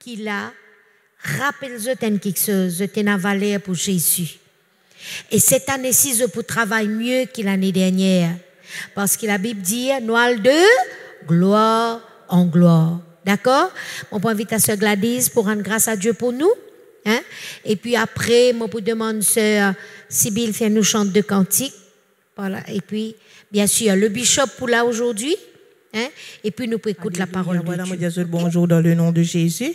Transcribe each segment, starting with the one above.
qu'il a, rappelle-toi quelque chose, tu as valeur pour Jésus. Et cette année-ci, je peux travailler mieux que l'année dernière. Parce que la Bible dit, nous allons de gloire en gloire. D'accord? On peut inviter Sœur Gladys pour rendre grâce à Dieu pour nous. Hein? Et puis après, je peux demander Sœur Sibylle faire nous chanter de cantiques. Voilà. Et puis, bien sûr, le bishop pour là aujourd'hui. Hein? Et puis, nous pouvons écouter la parole de Dieu. Dieu. Bonjour dans le nom de Jésus.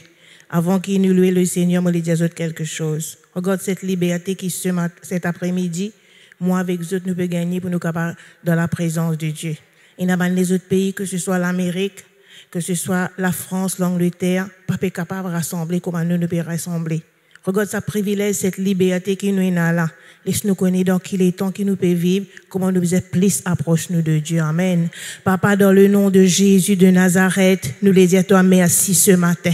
Avant qu'il nous loue le Seigneur, je vais dire quelque chose. Regarde cette liberté qui cet après-midi, moi avec eux, nous pouvons gagner pour nous capables dans la présence de Dieu. Il y a les autres pays, que ce soit l'Amérique, que ce soit la France, l'Angleterre, pas capable de rassembler comme nous pouvons rassembler. Regarde ce privilège, cette liberté qui nous est là. Laisse-nous connaître dans qui les temps qui nous peut vivre, comment nous faisons plus approche nous de Dieu. Amen. Papa, dans le nom de Jésus de Nazareth, nous les disons à toi merci ce matin.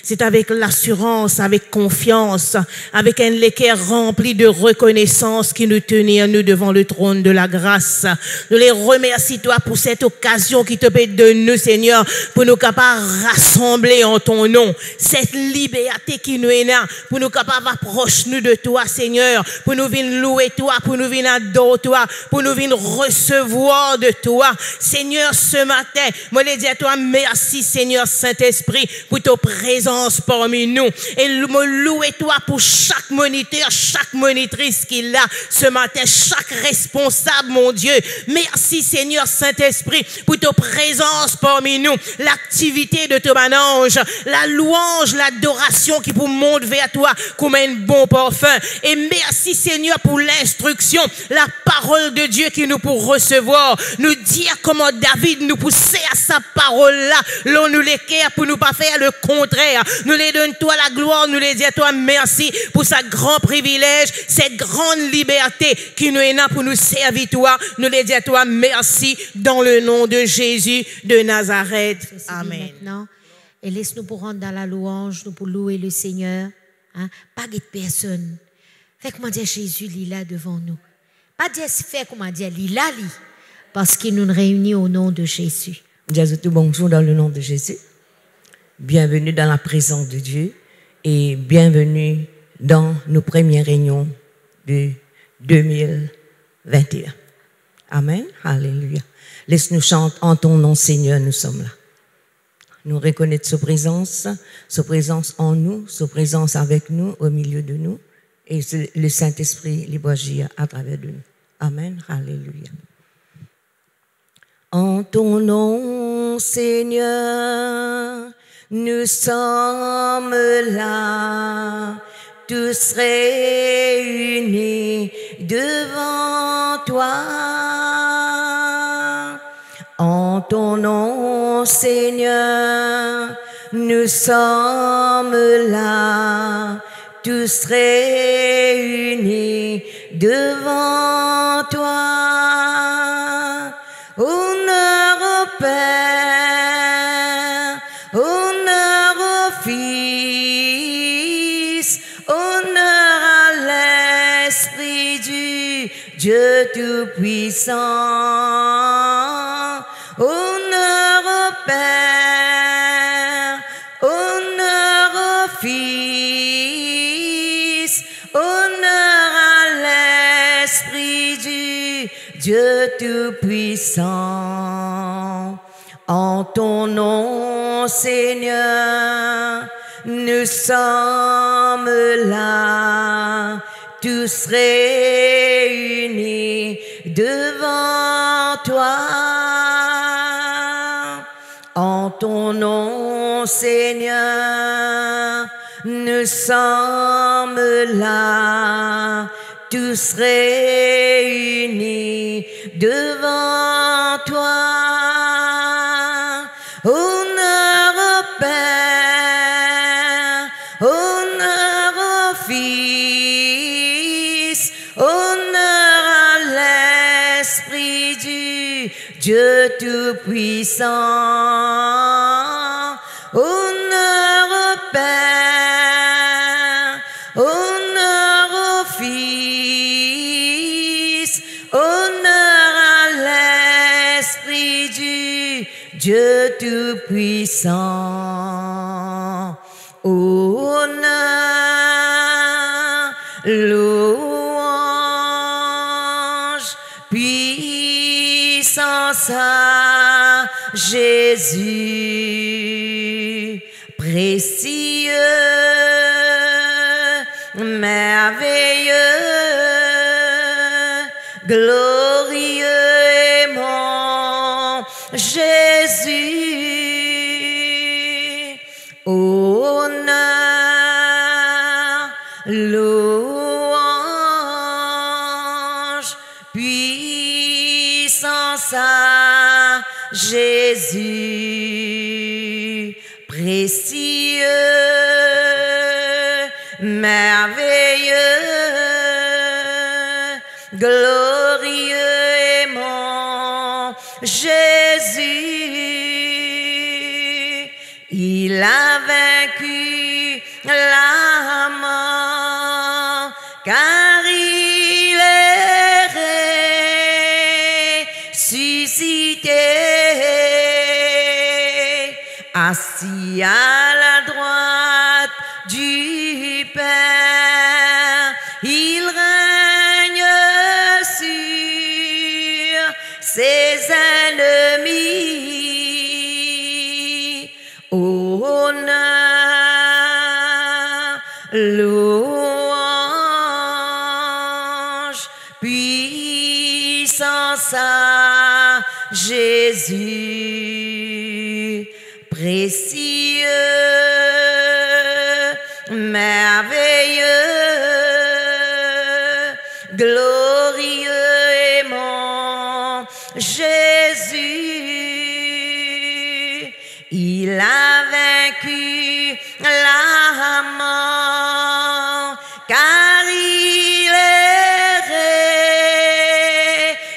C'est avec l'assurance, avec confiance, avec un cœur rempli de reconnaissance qui nous tenait nous devant le trône de la grâce. Nous les remercions toi pour cette occasion qui te permet de nous, Seigneur, pour nous capables de rassembler en ton nom. Cette liberté qui nous est là, pour nous capables d'approcher nous de toi, Seigneur, pour nous venir louer toi, pour nous venir adorer toi, pour nous venir recevoir de toi. Seigneur, ce matin, moi les dis à toi merci, Seigneur Saint-Esprit, pour ta présence parmi nous. Et me louer toi pour chaque moniteur, chaque monitrice qu'il a ce matin, chaque responsable, mon Dieu. Merci Seigneur Saint-Esprit pour ta présence parmi nous, l'activité de ton ange, la louange, l'adoration qui pour monter vers toi comme un bon parfum. Et merci Seigneur pour l'instruction, la parole de Dieu qui nous pour recevoir, nous dire comment David nous poussait à sa parole là, l'on nous l'équerre pour nous pas faire le contraire. Nous les donne toi la gloire, nous les disons toi merci pour ce grand privilège, cette grande liberté qui nous est là pour nous servir toi. Nous les disons toi merci dans le nom de Jésus de Nazareth. Amen. Maintenant, et laisse-nous pour rentrer dans la louange, nous pour louer le Seigneur. Hein? Pas de personne. Fait comment dire Jésus il est là devant nous. Pas dire fait comment dire il là li, parce qu'il nous réunit au nom de Jésus. Jésus tout bonjour dans le nom de Jésus. Bienvenue dans la présence de Dieu et bienvenue dans nos premières réunions de 2021. Amen. Alléluia. Laisse-nous chanter en ton nom, Seigneur, nous sommes là. Nous reconnaissons sa présence en nous, sa présence avec nous, au milieu de nous, et le Saint-Esprit libre agir à travers de nous. Amen. Alléluia. En ton nom, Seigneur, nous sommes là, tous réunis devant toi. En ton nom, Seigneur, nous sommes là, tous réunis devant toi. Honneur au Père, honneur au Fils, honneur à l'Esprit du Dieu Tout-Puissant. Honneur au Père, honneur au Fils, honneur à l'Esprit du Dieu Tout-Puissant. En ton nom, Seigneur, nous sommes là, tous réunis devant toi. En ton nom, Seigneur, nous sommes là, tous réunis devant toi. Honneur au Père, honneur au Fils, honneur à l'Esprit du Dieu Tout-Puissant. Honneur au Père, honneur au Fils, honneur à l'Esprit du Dieu Tout-Puissant. louange, puissance à Jésus, précieux, merveilleux, glorieux est mon Jésus. Honneur, louange, puissance à Jésus, précieux, merveilleux, glorieux est mon Jésus. Il a vaincu la mort, car il est ressuscité, assis à la droite du Père. Il règne sur ses ennemis. Honneur, louange, puissance à Jésus, précieux, merveilleux, glorieux est mon Jésus. Il a vaincu la mort, car il est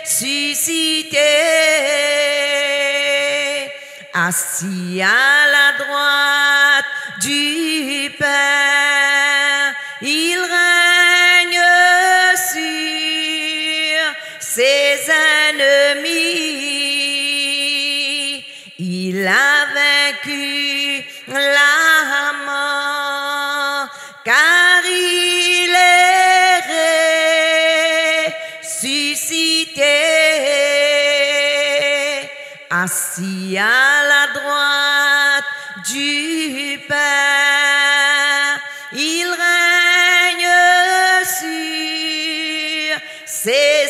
ressuscité, assis à la droite du Père. Il règne sur ses ennemis. Il a vaincu la mort, car il est ressuscité, assis à la droite du Père. Il règne sur ses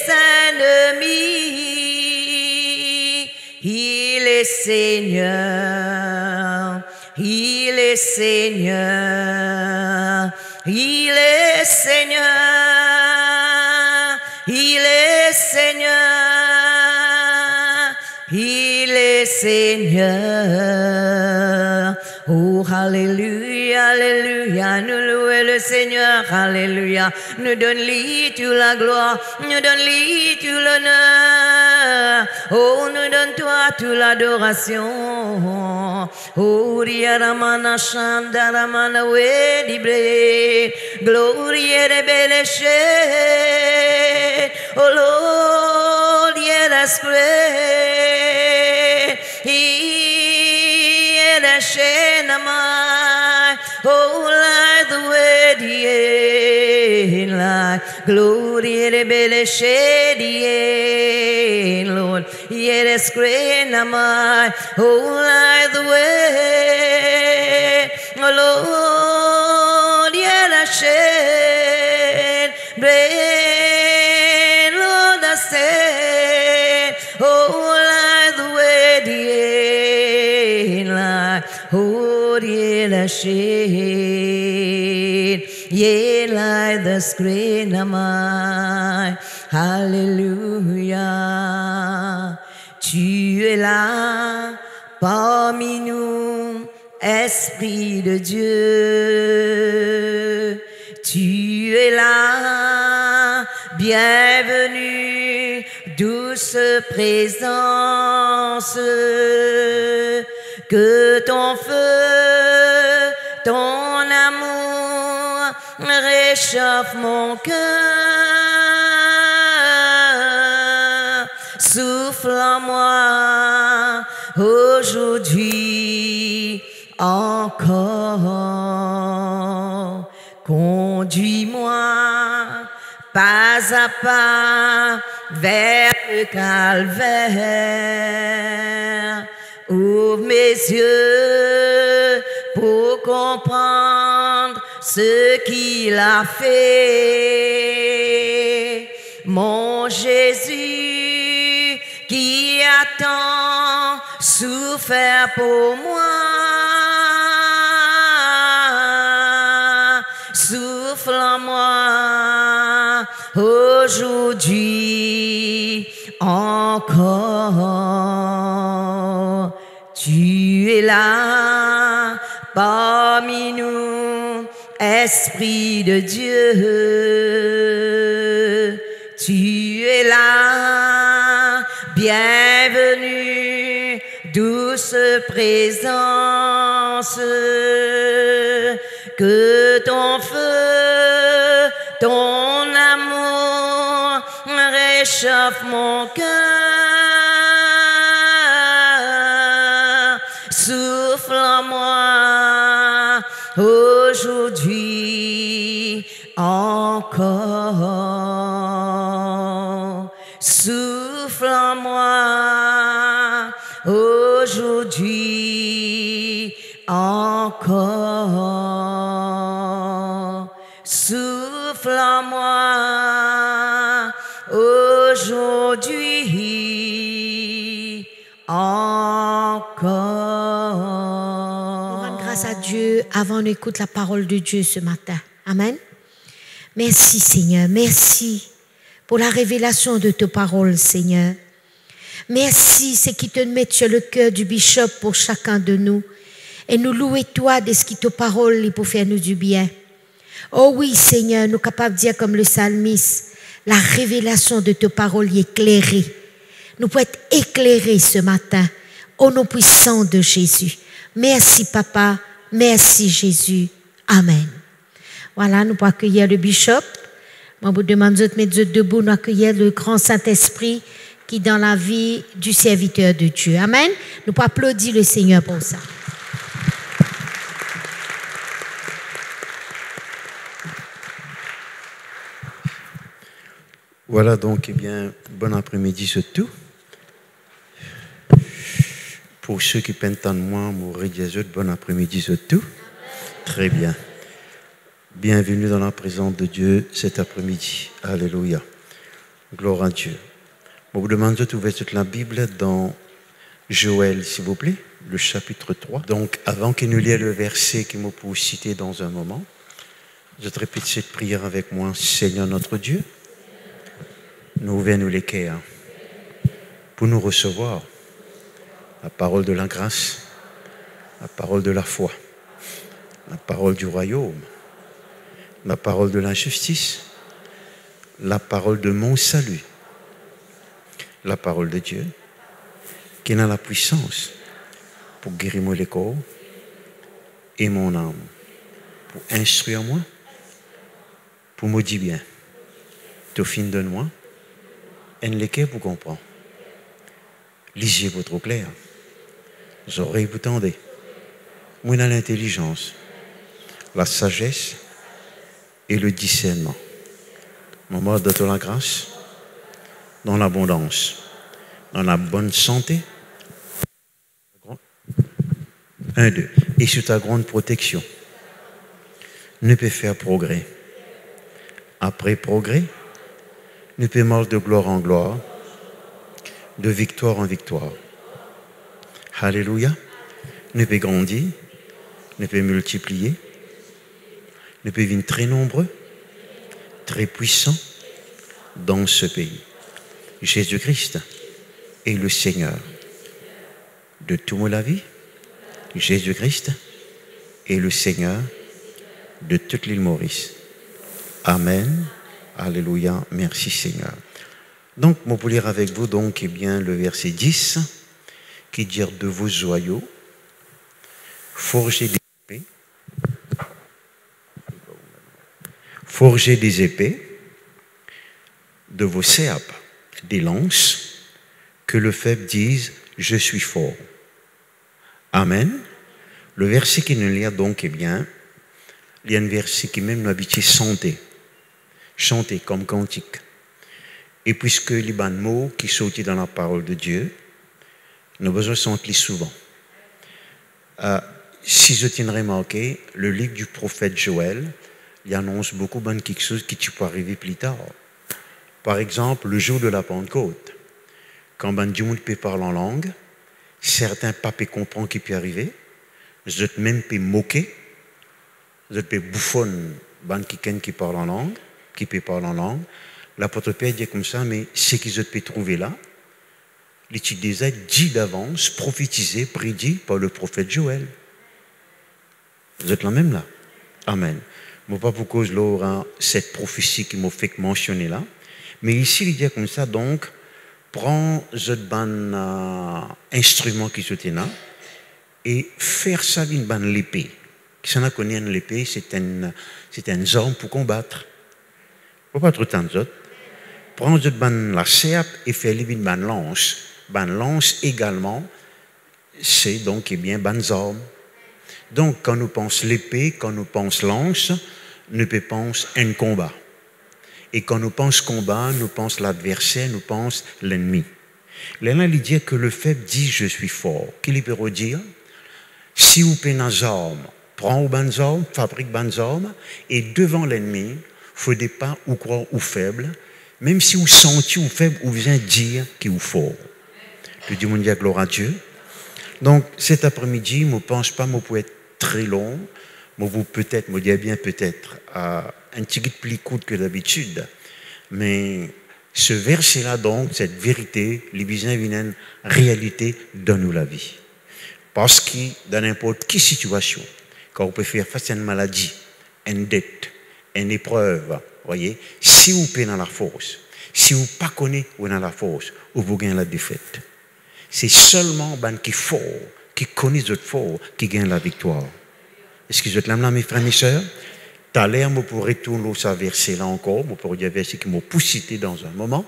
ennemis. Il est Seigneur, il est Seigneur, il est Seigneur, il est Seigneur, il est Seigneur. Oh, alléluia, alléluia, nous louons le Seigneur, alléluia. Nous donne-lui toute la gloire, nous donne-lui tout l'honneur. Oh, nous donne-toi toute l'adoration. Oh, riaramana shandaramana wedibre, gloria de beleche. Oh, Lord, yes, great. Oh, like the wedding light, glory to be shady, Lord. Yes, great am I. Oh, like the way, oh Lord, yes, shade, great, Lord, I say, oh, like the wedding light. Oh, yeah, the shade, yeah, like the screen of mine. Hallelujah. Tu es là parmi nous, Esprit de Dieu. Tu es là, bienvenue, douce présence. Que ton feu, ton amour réchauffe mon cœur. Souffle en moi aujourd'hui encore. Conduis-moi pas à pas vers le calvaire. Ouvre mes yeux pour comprendre ce qu'il a fait. Mon Jésus qui a tant souffert pour moi. Souffle en moi aujourd'hui encore. Tu es là parmi nous, Esprit de Dieu. Tu es là, bienvenue, douce présence. Que ton feu, ton amour réchauffe mon cœur. Souffle en moi aujourd'hui encore. Souffle en moi aujourd'hui encore. Souffle en moi aujourd'hui encore. On rend grâce à Dieu avant d'écouter la parole de Dieu ce matin. Amen. Merci Seigneur, merci pour la révélation de tes paroles Seigneur. Merci, c'est qui te met sur le cœur du bishop pour chacun de nous. Et nous louer toi de ce qui te parole pour faire nous du bien. Oh oui, Seigneur, nous sommes capables de dire comme le psalmiste, la révélation de tes paroles est éclairée. Nous pouvons être éclairés ce matin au nom puissant de Jésus. Merci, Papa. Merci, Jésus. Amen. Voilà, nous pouvons accueillir le bishop. Moi, vous demande de mettre debout, nous accueillir le grand Saint-Esprit qui est dans la vie du serviteur de Dieu. Amen. Nous pouvons applaudir le Seigneur pour ça. Voilà donc, bon après-midi surtout. Pour ceux qui peinent en moi, bon après-midi surtout. Très bien. Bienvenue dans la présence de Dieu cet après-midi. Alléluia. Gloire à Dieu. Je vous demande de trouver toute la Bible dans Joël, s'il vous plaît, le chapitre 3. Donc, avant que nous lions le verset que je peux citer dans un moment, je te répète cette prière avec moi. Seigneur notre Dieu, nous ouvrons les cœurs pour nous recevoir la parole de la grâce, la parole de la foi, la parole du royaume, la parole de la justice, la parole de mon salut, la parole de Dieu, qui a la puissance pour guérir mon corps et mon âme, pour instruire moi, pour me dire bien, tout fin de moi, et les cœurs pour comprendre. Lisez votre clair, les oreilles vous tendez, moi dans l'intelligence, la sagesse et le discernement. Mon mode de la grâce, dans l'abondance, dans la bonne santé, 1, 2, et sous ta grande protection, ne peut faire progrès. Après progrès, ne peut marcher de gloire en gloire, de victoire en victoire. Alléluia. Ne peut grandir, ne peut multiplier, ne peut venir très nombreux, très puissants dans ce pays. Jésus-Christ est le Seigneur de toute la vie. Jésus-Christ est le Seigneur de toute l'île Maurice. Amen. Alléluia. Merci Seigneur. Donc, je vais lire avec vous donc, le verset 10 qui dit de vos joyaux, forgez des épées, de vos serpes, des lances, que le faible dise, je suis fort. Amen. Le verset qui nous lit donc, il y a un verset qui même nous habitue chanter comme cantique. Et puisque les bons mots qui sortent dans la parole de Dieu, nous avons besoin de sentir souvent. Si je tiens à remarquer, le livre du prophète Joël, il annonce beaucoup de quelque chose qui peut arriver plus tard. Par exemple, le jour de la Pentecôte, quand ben du monde peut parler en langue, certains pas comprendre qui peut arriver, je même peut moquer, je peux bouffonner ben qui parle en langue, qui peut parler en langue. L'apôtre Pierre dit comme ça, mais ce qu'ils peut trouver là, l'étude des aides dit d'avance, prophétisé, prédit par le prophète Joël. Vous êtes là même là. Amen. Moi, pas pour cause l'aura cette prophétie qui m'a fait mentionner là, mais ici il dit comme ça, donc, prends ce ban instrument qui se tient là et faire ça d'une ban l'épée. Qui s'en a connu l'épée, c'est un arme pour combattre. Faut pas trop temps d'autres. Prends ce ban la serpe et faire une ban lance. Ban lance également, c'est donc bien ban arme. Donc quand nous pensons l'épée, quand nous pensons lance, nous pensons un combat. Et quand nous pensons combat, nous pensons l'adversaire, nous pensons l'ennemi. Là, il dit que le faible dit je suis fort. Qu'il peut dire? Si vous prenez des armes, prends vos bonnes armes, fabrique bonnes armes, et devant l'ennemi, il ne faut pas ou croire ou faible, même si vous sentez ou faible, vous vient dire qu'il est fort. Je dis mon Dieu, gloire à Dieu. Donc cet après-midi, je ne pense pas que je peux être très long, mais vous peut-être, me dire bien peut-être, un petit peu plus court que d'habitude. Mais ce verset-là, donc, cette vérité, les besoins viennent réalité donne-nous la vie. Parce que dans n'importe quelle situation, quand on peut faire face à une maladie, une dette, une épreuve, voyez, si vous payez dans la force, si vous ne connaissez pas dans la force, vous gagnez la défaite. C'est seulement ben qui est fort, qui connaît votre fort, qui gagne la victoire. Est-ce que vous êtes là, mes frères et sœurs? Tout à l'heure, je pourrais retourner ce verset-là encore, je pourrais dire un verset qui m'a poussé dans un moment.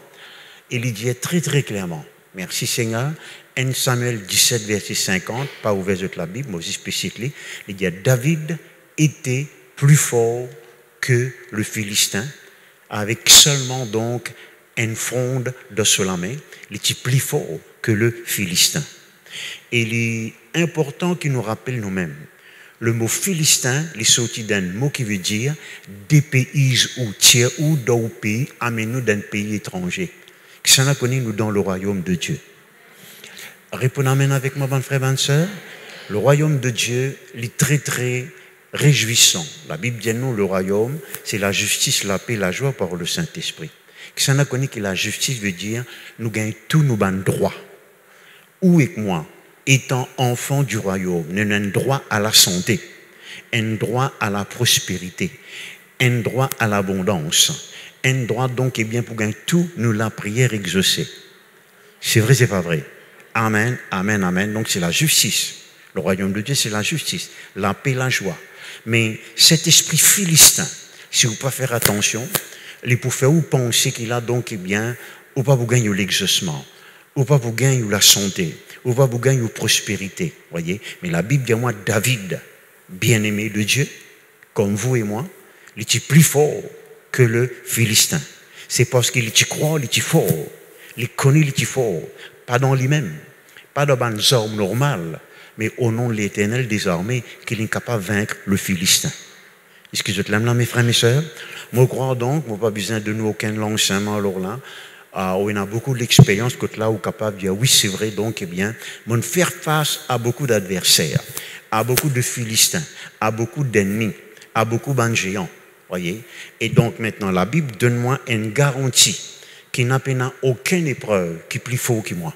Et il dit très très clairement, merci Seigneur, 1 Samuel 17, verset 50, pas ouvert de la Bible, mais aussi spécifiquement, il dit David était plus fort que le Philistin, avec seulement donc une fronde de la main, il était plus fort que le Philistin. Et il est important qu'il nous rappelle nous-mêmes. Le mot philistin, il est sorti d'un mot qui veut dire dépayse ou tiers ou d'un pays, amène-nous d'un pays étranger. Qui s'en a connu nous dans le royaume de Dieu. Répondez avec moi, bonne frère, bonne sœur. Le royaume de Dieu, il est très très réjouissant. La Bible dit nous, le royaume, c'est la justice, la paix, la joie par le Saint-Esprit. Qui s'en a connu que la justice veut dire nous gagnons tous nos bons droits. Où est moi? Étant enfant du royaume, nous avons un droit à la santé, un droit à la prospérité, un droit à l'abondance, un droit donc et bien pour gagner tout, nous la prière exaucée. C'est vrai, c'est pas vrai. Amen, amen, amen. Donc c'est la justice. Le royaume de Dieu, c'est la justice, la paix, la joie. Mais cet esprit philistin, si vous ne pas faire attention, il peut faire vous penser qu'il a donc eh bien, ou pas vous gagner l'exaucement, ou pas vous gagner la santé, ou pas vous gagner la prospérité, voyez. Mais la Bible dit à moi, David, bien-aimé de Dieu, comme vous et moi, il est plus fort que le Philistin. C'est parce qu'il est croit, il est fort, il connaît, il est fort, pas dans lui-même, pas dans les armes normales, mais au nom de l'Éternel des armées, qu'il est capable de vaincre le Philistin. Est-ce que je te l'aime là, mes frères et mes sœurs? Moi, je crois donc, moi, pas besoin de nous aucun l'enseignement alors là. On a beaucoup d'expérience que là, on est capable de dire oui, c'est vrai, donc, eh bien, on faire face à beaucoup d'adversaires, à beaucoup de Philistins, à beaucoup d'ennemis, à beaucoup de géants, voyez. Et donc, maintenant, la Bible donne-moi une garantie qui n'a aucune épreuve qui est plus fort que moi.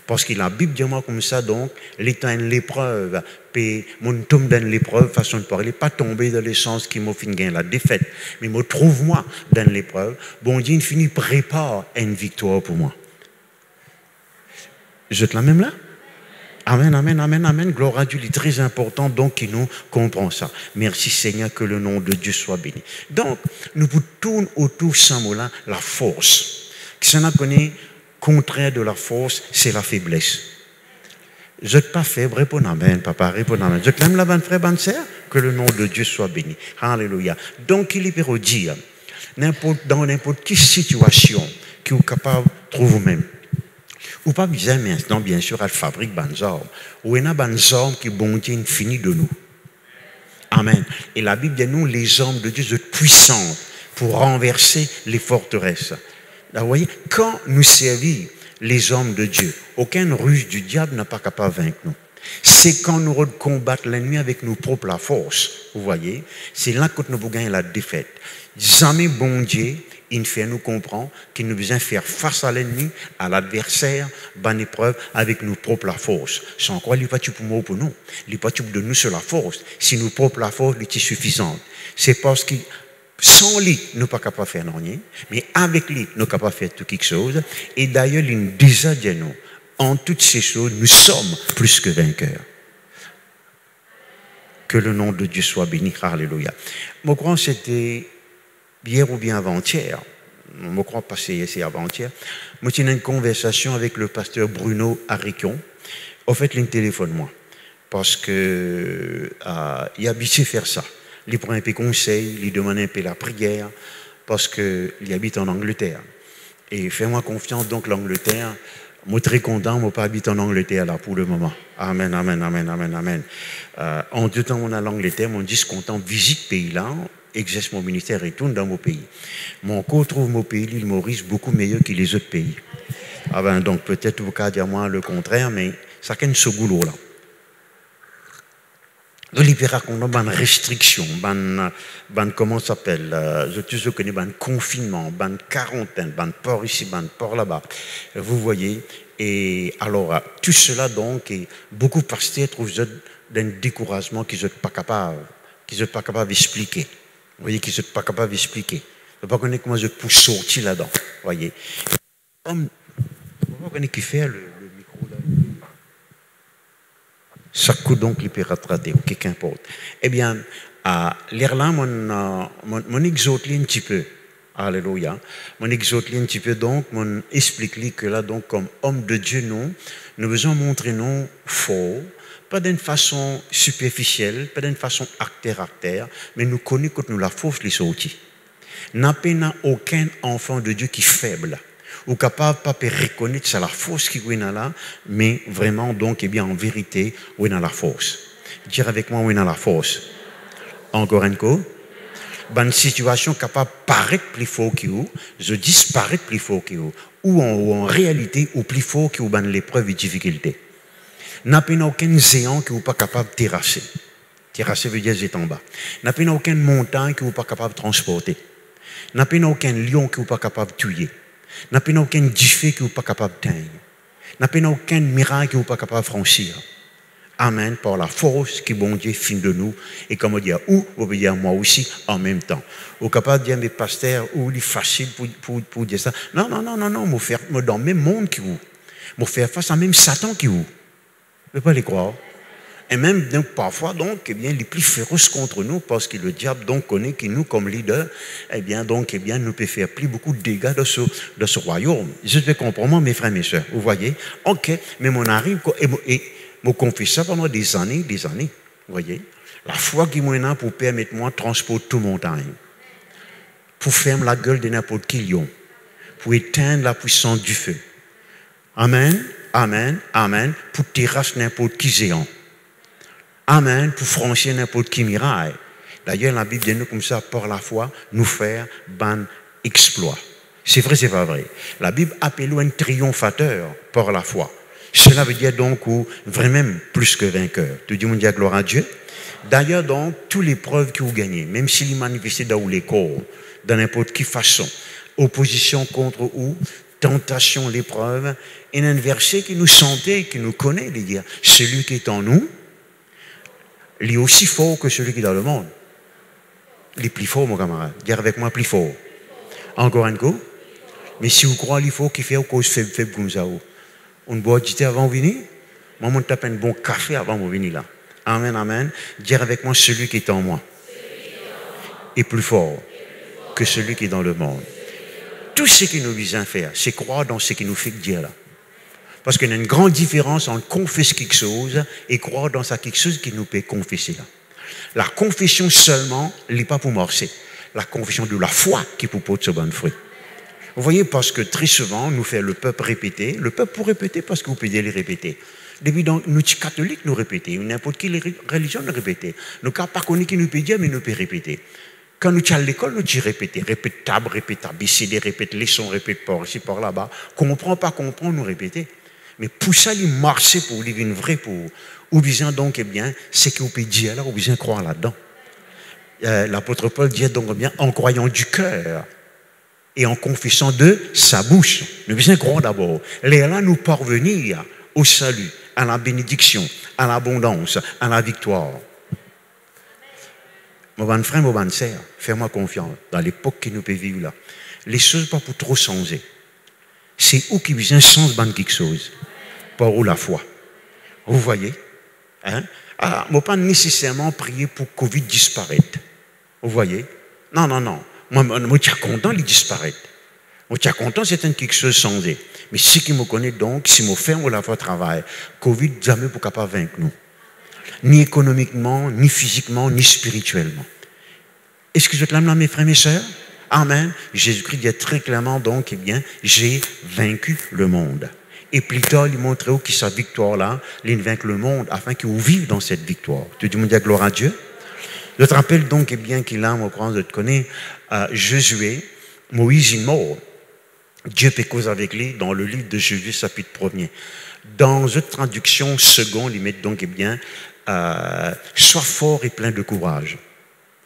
Parce que la Bible dit moi comme ça, donc, l'état de l'épreuve, puis mon tombe dans l'épreuve, façon de parler, pas tomber dans les sens qui m'ont fait gagner la défaite, mais me trouve moi dans l'épreuve, bon Dieu, il finit prépare une victoire pour moi. Je te la même là? Amen, amen, amen, amen. Gloire à Dieu, il est très important, donc, qu'il nous comprend ça. Merci Seigneur, que le nom de Dieu soit béni. Donc, nous tournons autour de ce mot-là, la force. Qui s'en a connu, contraire de la force, c'est la faiblesse. Je ne suis pas faible, réponds amen, papa, réponds amen. Je t'aime la bonne frère, bonne sœur, que le nom de Dieu soit béni. Alléluia. Donc, il peut dire, dans n'importe quelle situation que vous êtes capable de trouver vous-même. Ou pas besoin maintenant, bien sûr, elle fabrique des armes. Ou il y a des armes qui bon Dieu fini de nous. Amen. Et la Bible dit nous, les hommes de Dieu sont puissants pour renverser les forteresses. Là, vous voyez, quand nous servons les hommes de Dieu, aucune ruse du diable n'a pas capable de vaincre nous. C'est quand nous combattons l'ennemi avec nos propres forces, vous voyez, c'est là que nous gagnons la défaite. Jamais bon Dieu, il fait nous comprendre qu'il nous besoin faire face à l'ennemi, à l'adversaire, bonne épreuve avec nos propres forces. Sans quoi, il n'est pas tout pour moi ou pour nous. Il n'est pas tout de nous sur la force. Si nos propres forces est suffisante. C'est parce que sans lui, nous ne sommes pas capables de faire rien, mais avec lui, nous sommes capables de faire tout quelque chose. Et d'ailleurs, il nous dit nous, en toutes ces choses, nous sommes plus que vainqueurs. Que le nom de Dieu soit béni. Alléluia. Je crois que c'était hier ou bien avant-hier. Je crois que c'est avant-hier. Je tenais une conversation avec le pasteur Bruno Ariquion. En fait, il téléphone moi. Parce que il a habitué à faire ça. Il prend un peu de conseil, il demande un peu la prière, parce qu'il habite en Angleterre. Et fais-moi confiance, donc l'Angleterre, je suis très content, je ne pas habite en Angleterre là pour le moment. Amen, amen, amen, amen, amen. En deux temps, on a l'Angleterre, on dit content, visite ce pays-là, exerce mon ministère et tourne dans mon pays. Mon co trouve mon pays, l'île Maurice, beaucoup meilleur que les autres pays. Ah ben, donc peut-être vous pouvez dire moi le contraire, mais ça qu'est ce goulot là. Donc, il peut raconter une restriction, comment ça s'appelle, je connais, un confinement, une quarantaine, un port ici, un port là-bas. Vous voyez, et alors, tout cela donc, et beaucoup de pasteurs trouvent un découragement qu'ils ne sont pas capables d'expliquer. Vous voyez, qu'ils ne sont pas capables d'expliquer. Je ne sais pas connaître comment je peux sortir là-dedans. Vous voyez. Vous connaissez qui fait le micro là. Ça coûte donc les pirates ratés, ok, qu'importe. Eh bien, l'air là, mon exhorte un petit peu. Alléluia. Mon exhorte un petit peu, donc, mon explique que là, donc, comme homme de Dieu, nous devons montrer nous fort, pas d'une façon superficielle, pas d'une façon acteur, mais nous connaissons que nous la force les sorties. N'a aucun enfant de Dieu qui est faible. Ou capable pas de reconnaître c'est la force qui est là, mais vraiment donc eh bien en vérité où est dans la force. Dire avec moi où est dans la force. Encore un coup. Une situation capable de paraître plus fort que vous, je dis paraître plus fort que vous, ou en réalité ou plus fort que vous dans l'épreuve et difficulté. N'a pas aucun géant que vous pas capable de terrasser. Terrasser veut dire jeter en bas. N'a pas aucune montagne que vous pas capable de transporter. N'a pas aucun lion que vous pas capable de tuer. N'a pas aucun défi que vous n'êtes pas capable d'atteindre. N'a pas aucun miracle que vous n'êtes pas capable de franchir. Amen, par la force qui bon Dieu fin de nous. Et comme on dit, ou vous pouvez dire moi aussi en même temps. Vous êtes capable de dire, mes pasteurs, ou il est facile pour dire ça. Non, dans le même monde que vous. Vous faire face à même Satan que vous. Vous ne pouvez pas les croire. Et même donc, parfois, donc, eh bien, les plus féroces contre nous, parce que le diable donc connaît que nous, comme leaders, eh bien, nous pouvons faire plus beaucoup de dégâts de ce royaume. Je vais comprendre, mes frères et mes soeurs. Vous voyez? Ok, mais mon arrive, et me confie ça pendant des années. Vous voyez? La foi qui m'a pour permettre moi de transporter tout montagne, pour fermer la gueule de n'importe qui lion, pour éteindre la puissance du feu. Amen, amen, amen, pour terrasser n'importe qui géant. Amen, pour franchir n'importe qui miracle. D'ailleurs, la Bible dit nous comme ça, par la foi, nous faire ban exploit. C'est vrai, c'est pas vrai. La Bible appelle un triomphateur par la foi. Cela veut dire donc vraiment plus que vainqueur. Tu dis, mon Dieu, gloire à Dieu. D'ailleurs, donc, toutes les preuves que vous gagnez, même s'il est manifesté dans les corps, dans n'importe quelle façon, opposition contre vous, tentation, l'épreuve, et un verset qui nous sentait, qui nous connaît, il dit, celui qui est en nous, il est aussi fort que celui qui est dans le monde. Il est plus fort, mon camarade. Dis avec moi, plus fort. Encore un coup. Mais si vous croyez qu'il faut qu'il fait cause faible comme ça, on boit du thé avant de venir. Moi, on tape un bon café avant de venir là. Amen, amen. Dis avec moi, celui qui est en moi est plus fort que celui qui est dans le monde. Tout ce qui nous vise à faire, c'est croire dans ce qui nous fait dire là. Parce qu'il y a une grande différence entre confesser quelque chose et croire dans ça quelque chose qui nous peut confesser là. La confession seulement, elle n'est pas pour marcher. la confession de la foi qui peut porter ce bon fruit. Vous voyez, parce que très souvent, nous fait le peuple répéter. Le peuple pour répéter parce que vous pouvez les répéter. Depuis donc, nous catholiques nous répéter, n'importe quelle religion nous répéter. Nous ne pas connaître qui nous peut dire, mais nous peut répéter. Quand nous sommes à l'école, nous disons répéter. Répète table, répète ABCD, répète leçon, répète par ici, par là-bas. Comprends, pas comprends, nous répéter. Mais pour ça, il marche pour vivre une vraie pour. Ou bien donc, eh bien, c'est que vous pouvez dire là, ou bien croire là-dedans. L'apôtre Paul dit donc, eh bien, en croyant du cœur et en confessant de sa bouche. Nous devons croire d'abord. Là, nous parvenir au salut, à la bénédiction, à l'abondance, à la victoire. Mon bon frère, mon bonne sœur, fais-moi confiance. Dans l'époque que nous pouvons vivre là, les choses pas pour trop changer. C'est où qui vient sens de quelque chose. Par où la foi. Vous voyez? Hein? Alors, je ne vais pas nécessairement prier pour que Covid disparaisse. Vous voyez? Non. Moi, je suis content qu'il disparaisse. Moi, je suis content c'est quelque chose changé. Mais si qui me connaît donc, si je ferme la foi travail, Covid jamais pour capable vaincre nous. Ni économiquement, ni physiquement, ni spirituellement. Est-ce que je l'aime là, mes frères, mes sœurs? Amen. Jésus-Christ dit très clairement donc, eh bien, j'ai vaincu le monde. Et plus tard, il montre où qui sa victoire-là, il vaincre le monde afin qu'il vive dans cette victoire. Tu dis, mon Dieu, gloire à Dieu. Je te rappelle donc, eh bien, qu'il a, moi, je te connais, Josué, Moïse est mort. Dieu peut cause avec lui dans le livre de Josué, chapitre 1er. Dans une traduction seconde, il met donc, eh bien, sois fort et plein de courage.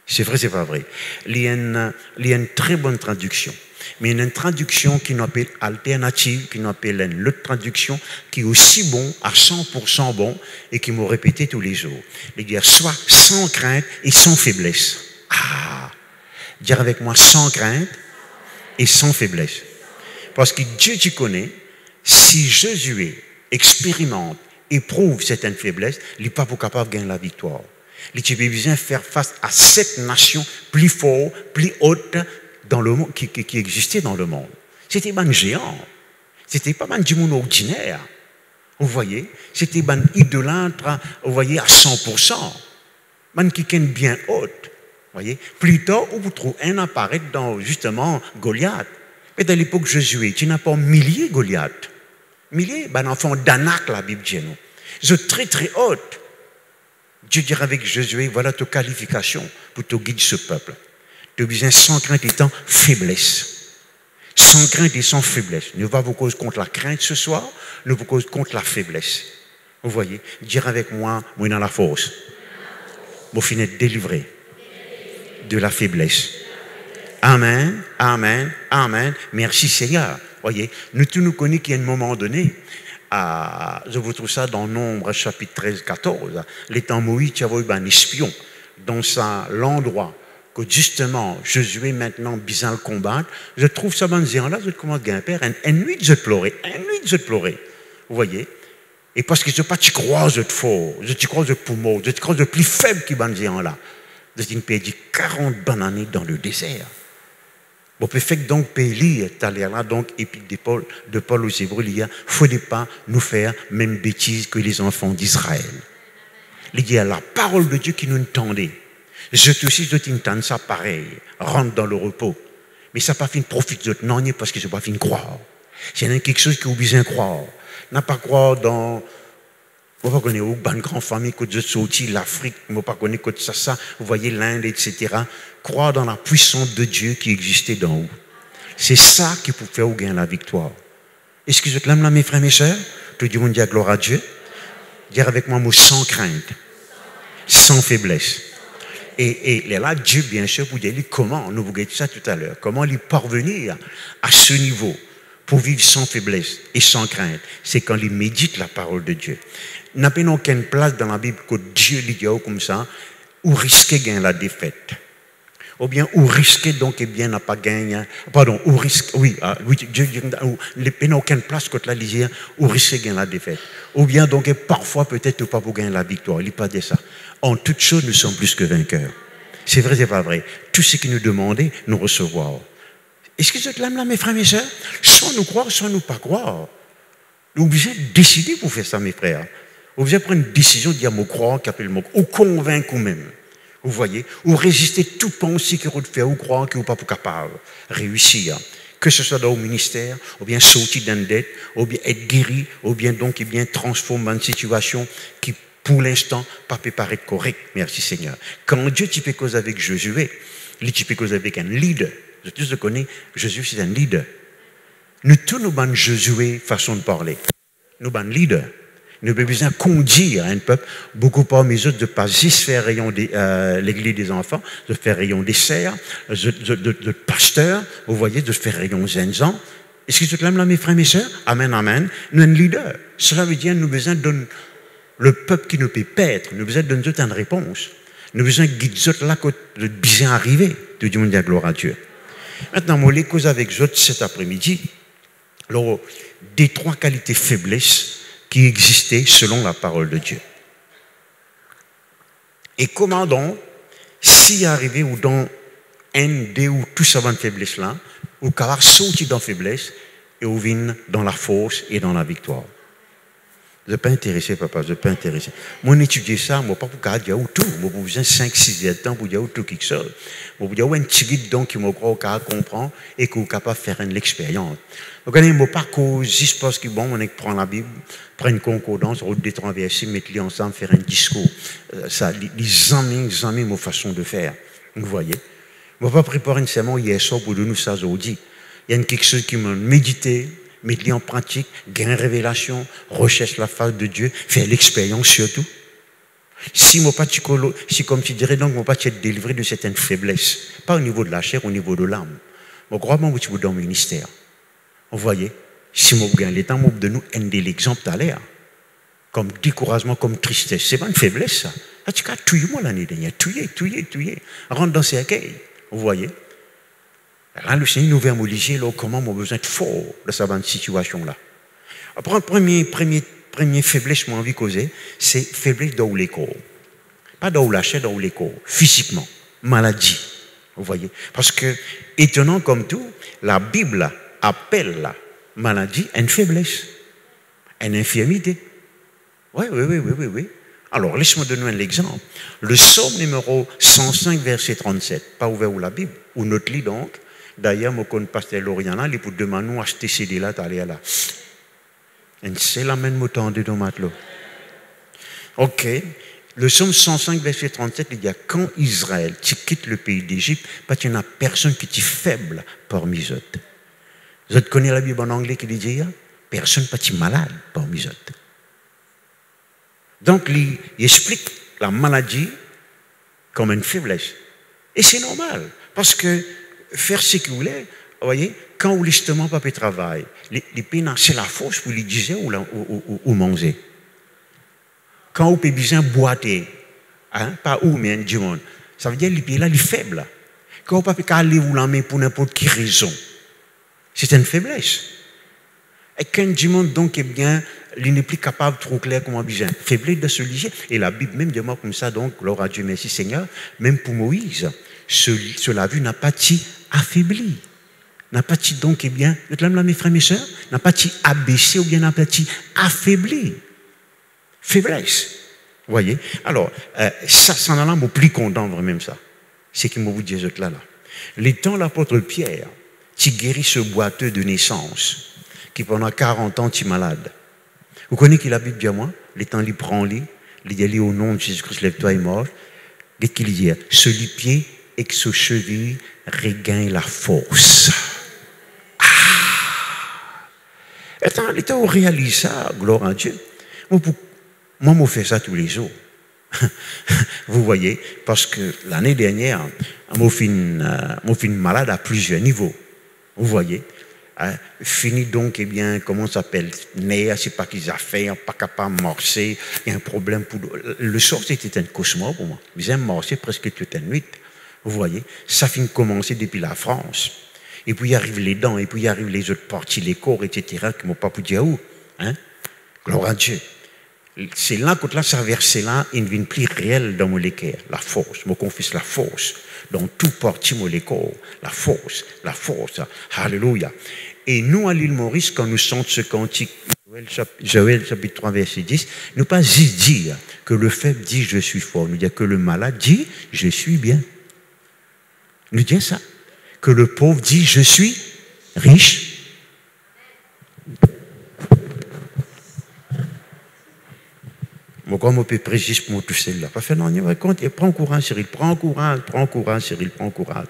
C'est vrai, c'est pas vrai. Il y a une très bonne traduction. Mais il y a une traduction qui nous appelle alternative, qui nous appelle une autre traduction qui est aussi bon, à 100% bon, et qui m'a répété tous les jours. Il dit, sois sans crainte et sans faiblesse. Dire avec moi, sans crainte et sans faiblesse. Parce que Dieu, tu connais, si Josué expérimente, éprouve certaines faiblesses, il n'est pas pour capable de gagner la victoire. Il a besoin de faire face à cette nation plus forte, plus haute dans le monde, qui existait dans le monde. C'était un géant. C'était pas un monde ordinaire. Vous voyez? C'était un idolâtre, vous voyez, à 100%. Un qui est bien haute. Vous voyez? Plus tard, vous trouvez un apparaître dans, justement, Goliath. Mais dans l'époque de Josué, tu n'as pas milliers de Goliath. Milliers, un enfant d'Anak, la Bible dit nous. Ils sont très très hautes. Dieu dira avec Josué, voilà ta qualification pour te guider ce peuple. Tu as besoin sans crainte et sans faiblesse. Sans crainte et sans faiblesse. Ne va vous cause contre la crainte ce soir, ne vous cause contre la faiblesse. Vous voyez, dire avec moi, moi dans la force. Mon fin est délivré de la faiblesse. Amen, amen, amen. Merci Seigneur. Voyez, nous tous nous connaissons qu'il y a un moment donné, je vous trouve ça dans Nombre chapitre 13, 14, l'étant Moïse, tu as vu un espion dans l'endroit que justement Josué maintenant besoin le combattre. Je trouve ça dans ce là, je commence à gagner une nuit je pleurais, vous voyez. Et parce que je ne pas tu crois je te fort, je te crois je pour mort, je te crois je plus faible que dans ce là. Je t'ai perdu 40 bonnes années dans le désert. Bon, peut faire donc lire là donc épître de Paul aux Hébreux, il y a faudrait pas nous faire même bêtises que les enfants d'Israël. Il y a la parole de Dieu qui nous entendait. Je t'entends ça pareil, rentre dans le repos. Mais ça n'a pas fait une profite de non parce que je n'ai pas fait une croire. C'est quelque chose qui vous besoin de croire. N'a pas croire dans vous ne connaissez pas une grande famille que Dieu sorti l'Afrique, vous ne pas connaissez que ça, vous voyez l'Inde, etc. Croire dans la puissance de Dieu qui existait d'en haut. C'est ça qui peut faire gagner la victoire. Est-ce que je te l'aime là, mes frères, mes sœurs? Tu dis, on dit gloire à Dieu. Dire avec moi, sans crainte, sans faiblesse. Et là, Dieu, bien sûr, vous dire comment, nous vous dites ça tout à l'heure, comment lui parvenir à ce niveau pour vivre sans faiblesse et sans crainte. C'est quand il médite la parole de Dieu. N'a pas aucune place dans la Bible que Dieu lui dit comme ça, ou risquer de gagner la défaite. Ou bien, ou risquer donc, eh bien, n'a pas gagné, pardon, ou risquer, Dieu n'a aucune place que la lisière, ou risquer de gagner la défaite. Ou bien, donc, parfois, peut-être pas pour gagner la victoire. Il n'est pas de ça. En toutes choses, nous sommes plus que vainqueurs. C'est vrai, c'est pas vrai. Tout ce qui nous demandait, nous recevoir. Est-ce que je te l'aime là, mes frères, mes sœurs? Soit nous croire, soit nous pas croire. Nous sommes obligés de décider pour faire ça, mes frères. Vous devez prendre une décision de dire, me croire, qu'appelle moi, ou convaincre même. Vous voyez? Ou résister tout pensée que vous faites ou croire que vous n'êtes pas capable de réussir. Que ce soit dans le ministère, ou bien sortir d'une dette, ou bien être guéri, ou bien donc transformer une situation qui, pour l'instant, pas peut paraître correcte. Merci Seigneur. Quand Dieu tu peux causer avec Josué, il tu peux causer avec un leader. Je tous connais, Josué c'est un leader. Nous tous nous ban Josué façon de parler. Nous ban leader. Nous avons besoin de conduire un peuple, beaucoup parmi eux, de ne pas juste faire rayon l'église des enfants, de faire rayon des serfs, de pasteurs, vous voyez, de faire rayon des gens. Est-ce que tout le monde là, mes frères et mes sœurs? Amen, amen. Nous sommes leaders. Cela veut dire que nous avons besoin de le peuple qui nous peut paître, nous avons besoin de donner une réponse. Nous avons besoin de guider là quand le bien arrivé, de dire la gloire à Dieu. Maintenant, moi, les causes avec eux cet après-midi, alors, des trois qualités faiblesses qui existait selon la parole de Dieu. Et comment donc, si arrivé ou dans un des ou tout ça de faiblesse là, ou qu'à sortir dans la faiblesse et ou vient dans la force et dans la victoire. Je ne suis pas intéressé, papa, je ne suis pas intéressé. Moi, étudier ça, moi, pas pour dire tout. Moi, pour besoin 5-6 ans pour dire tout quelque chose. Moi, pour dire un petit guide donc qui me croit qu'à comprendre et qui est capable de faire une expérience. Vous connaissez, moi, pas juste parce que bon, on prend la Bible, prend une concordance, on des trois versets, mettre-les ensemble, faire un discours. Ça, les amis, ma façon de faire. Vous voyez? Je ne vais pas préparer une sermon hier soir pour nous ça aujourd'hui. Il y a quelque chose qui m'a médité, mettre-les en pratique, gagner révélation, recherche la face de Dieu, faire l'expérience surtout. Si mon pas si comme tu dirais donc mon pas être délivré de certaines faiblesses, pas au niveau de la chair, au niveau de l'âme. Mon crois que tu dans le ministère. Vous voyez, si mon gagne les temps, mon de nous un de l'exemple à l'air, comme découragement, comme tristesse, c'est pas une faiblesse ça. En tout cas, tuez-moi l'année dernière, tuez. Rentre dans ces accueils. Vous voyez. Là, le Seigneur nous vient m'obliger comment on a besoin de fort de cette situation-là. Après, première faiblesse que j'ai envie de causer, c'est faiblesse dans les corps. Pas dans la chair, dans les corps, physiquement, maladie. Vous voyez? Parce que, étonnant comme tout, la Bible appelle la maladie une faiblesse, une infirmité. Oui. Alors, laisse-moi donner un exemple. Le psaume numéro 105, verset 37, pas ouvert où la Bible, ou notre lit donc. D'ailleurs, mon compte pasteur Loriana, il pour demander nous acheter ces là, t'allais là. Et c'est la même mot de dans matelot. Ok. Le psaume 105, verset 37, il dit quand Israël tu quittes le pays d'Égypte, parce qu'il n'y a personne qui est faible parmi eux. Vous connaissez la Bible en anglais qui dit personne pas malade parmi eux. Donc, il explique la maladie comme une faiblesse. Et c'est normal, parce que faire ce qu'il voulait, vous voyez, quand vous justement pas travail, les pays c'est la force pour lui dire ou manger. Quand vous pouvez bien boiter, hein, pas où, mais du monde, ça veut dire que les pays là, les faibles. Quand vous ne pouvez pas aller vous la main pour n'importe quelle raison, c'est une faiblesse. Et quand du monde donc est bien, il n'est plus capable trop clair comment besoin. Faiblesse de se lier. Et la Bible même demande comme ça, donc, gloire à Dieu, merci Seigneur, même pour Moïse, cela vu n'a pas été affaibli. N'a pas été donc, eh bien, mes frères, mes sœurs, n'a pas été abaissé ou bien n'a pas été affaibli. Faiblesse. Vous voyez? Alors, ça en a mon plus content, vraiment ça. C'est qu'il m'a vous dit là. Les temps, l'apôtre Pierre, qui guérit ce boiteux de naissance, qui pendant 40 ans, est malade. Vous connaissez qui la Bible dit à moi? Les temps, il prend lit, il dit au nom de Jésus-Christ, lève-toi et mort. Qu'est-ce qu'il dit? Ce lit-pied et que ce cheville regagne la force. Attends, l'état où réalise ça, gloire à Dieu. Moi, je fais ça tous les jours. Vous voyez, parce que l'année dernière, je suis malade à plusieurs niveaux. Vous voyez, fini donc, eh bien, comment ça s'appelle, nerf, c'est pas qu'ils ont fait, pas capable de marcher, il y a un problème pour le sort, c'était un cauchemar pour moi. J'ai marché presque toute la nuit. Vous voyez, ça finit de commencer depuis la France. Et puis il arrive les dents, et puis il arrive les autres parties, les corps, etc., qui m'ont pas pu dire où. Hein? Gloire à Dieu. C'est là, quand là, ça verse là, il ne vient plus réel dans mon cœur. La force, me confesse la force. Dans tout parti, mon corps. La force. Alléluia. Et nous, à l'île Maurice, quand nous sentons ce cantique, Joël chapitre 3, verset 10, nous pas juste dire que le faible dit je suis fort, nous dire que le malade dit je suis bien. Nous dire ça. Que le pauvre dit je suis riche. Moi, comme on peut préciser pour tout cela. Pas faire non, et prends courage, Cyril, prends courage, Cyril, prends courage.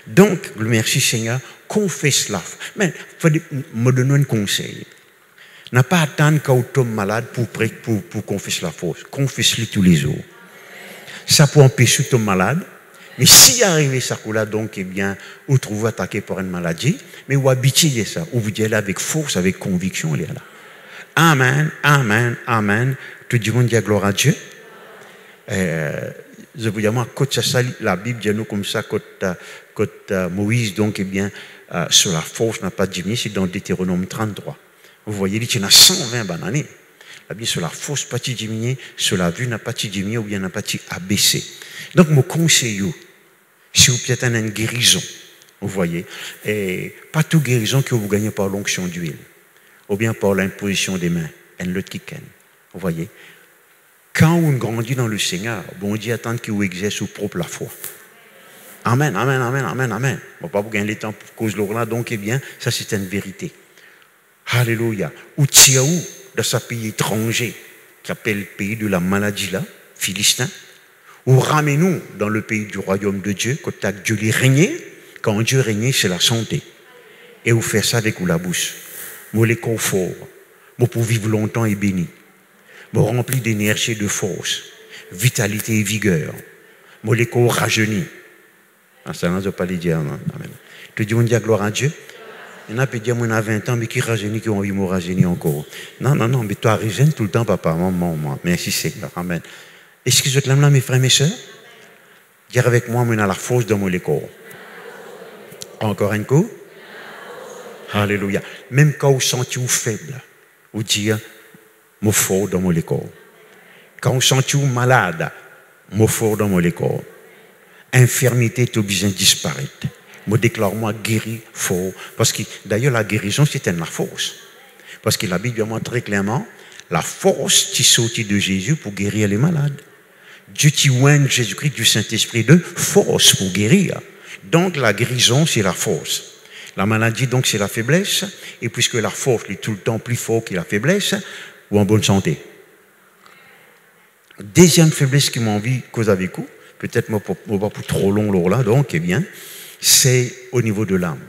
Donc, merci Seigneur, confesse cela. Mais, il faut me donner un conseil. N'a pas attendre quand on tombe malade pour confesser la force. Confesse-le tous les jours. Ça peut empêcher de tomber malade. Mais si arrive ça, donc, eh bien, vous trouvez attaqué par une maladie, mais vous habituez ça, ou vous dites là avec force, avec conviction, il est là. Amen, amen, amen. Tout le monde dit gloire à Dieu. Je vous dis, moi, quand ça, la Bible dit nous comme ça, quand Moïse, donc, eh bien, sur la force n'a pas diminué, c'est dans Deutéronome 33. Vous voyez, il y en a 120 bananes. La Bible sur la force n'a pas diminué, sur la vue n'a pas diminué, ou bien n'a pas abaissé. Donc, mon conseil, si vous peut-être une guérison, vous voyez, et pas toute guérison que vous gagnez par l'onction d'huile, ou bien par l'imposition des mains, et l'autre qui ken. Vous voyez, quand on grandit dans le Seigneur, bon Dieu attend qu'il vous exerce sous propre la foi. Amen, amen, amen, amen, amen. Bon, pas pour gagner le temps pour cause là, donc, eh bien, ça c'est une vérité. Alléluia. Ou Tiaou, dans ce pays étranger, qui appelle le pays de la maladie là, Philistin, ou ramenez-nous dans le pays du royaume de Dieu, quand Dieu les régnait, quand Dieu régnait, c'est la santé. Et vous faites ça avec la bouche. Vous les confort. Vous pour vivre longtemps et béni. Vous rempli d'énergie et de force, vitalité et vigueur. Vous les rajeunir. Ça ne veut pas les dire. Amen. Tu dis, on dit gloire à Dieu. Il y en a qui disent, moi, on a 20 ans, mais qui rajeunit, qui ont envie de me rajeunir encore. Non, mais toi, rajeune tout le temps, papa, maman. Merci, Seigneur. Amen. Est-ce que je te l'aime là, mes frères, mes soeurs? Dire avec moi, on a la force dans mon corps. Encore un coup. Alléluia. Même quand vous sentez-vous faible, vous dites, mon fort dans mon corps. Quand vous sentez-vous malade, mon fort dans mon corps. Infirmité est obligée de disparaître. Me déclare-moi guéri, fort. Parce que d'ailleurs, la guérison, c'est la force. Parce que la Bible montre très clairement la force qui sortit de Jésus pour guérir les malades. Dieu qui oigne Jésus-Christ du Saint-Esprit de force pour guérir. Donc la guérison, c'est la force. La maladie, donc, c'est la faiblesse. Et puisque la force est tout le temps plus forte que la faiblesse, ou en bonne santé. Deuxième faiblesse qui m'a envie de causer avec vous, peut-être pas pour trop long là, donc, eh bien, c'est au niveau de l'âme.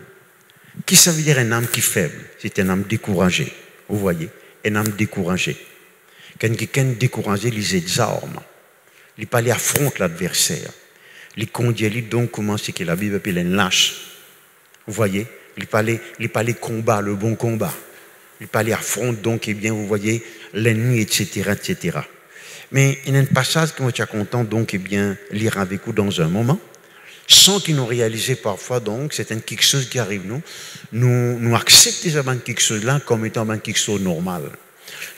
Qui ça veut dire une âme qui est faible? C'est une âme découragée. Vous voyez? Une âme découragée. Quelqu'un découragé, il a des armes. Il pas aller affronter l'adversaire. Il conduit donc comment c'est que la Bible appelle un lâche. Vous voyez? Il pas aller combat, le bon combat. Il pas aller affronter donc, eh bien, vous voyez, l'ennemi, etc., etc. Mais il y a un passage que moi je suis content donc, eh bien, lire avec vous dans un moment. Sans qu'ils nous réalisent parfois, donc, c'est quelque chose qui arrive nous acceptons quelque chose là comme étant quelque chose de normal.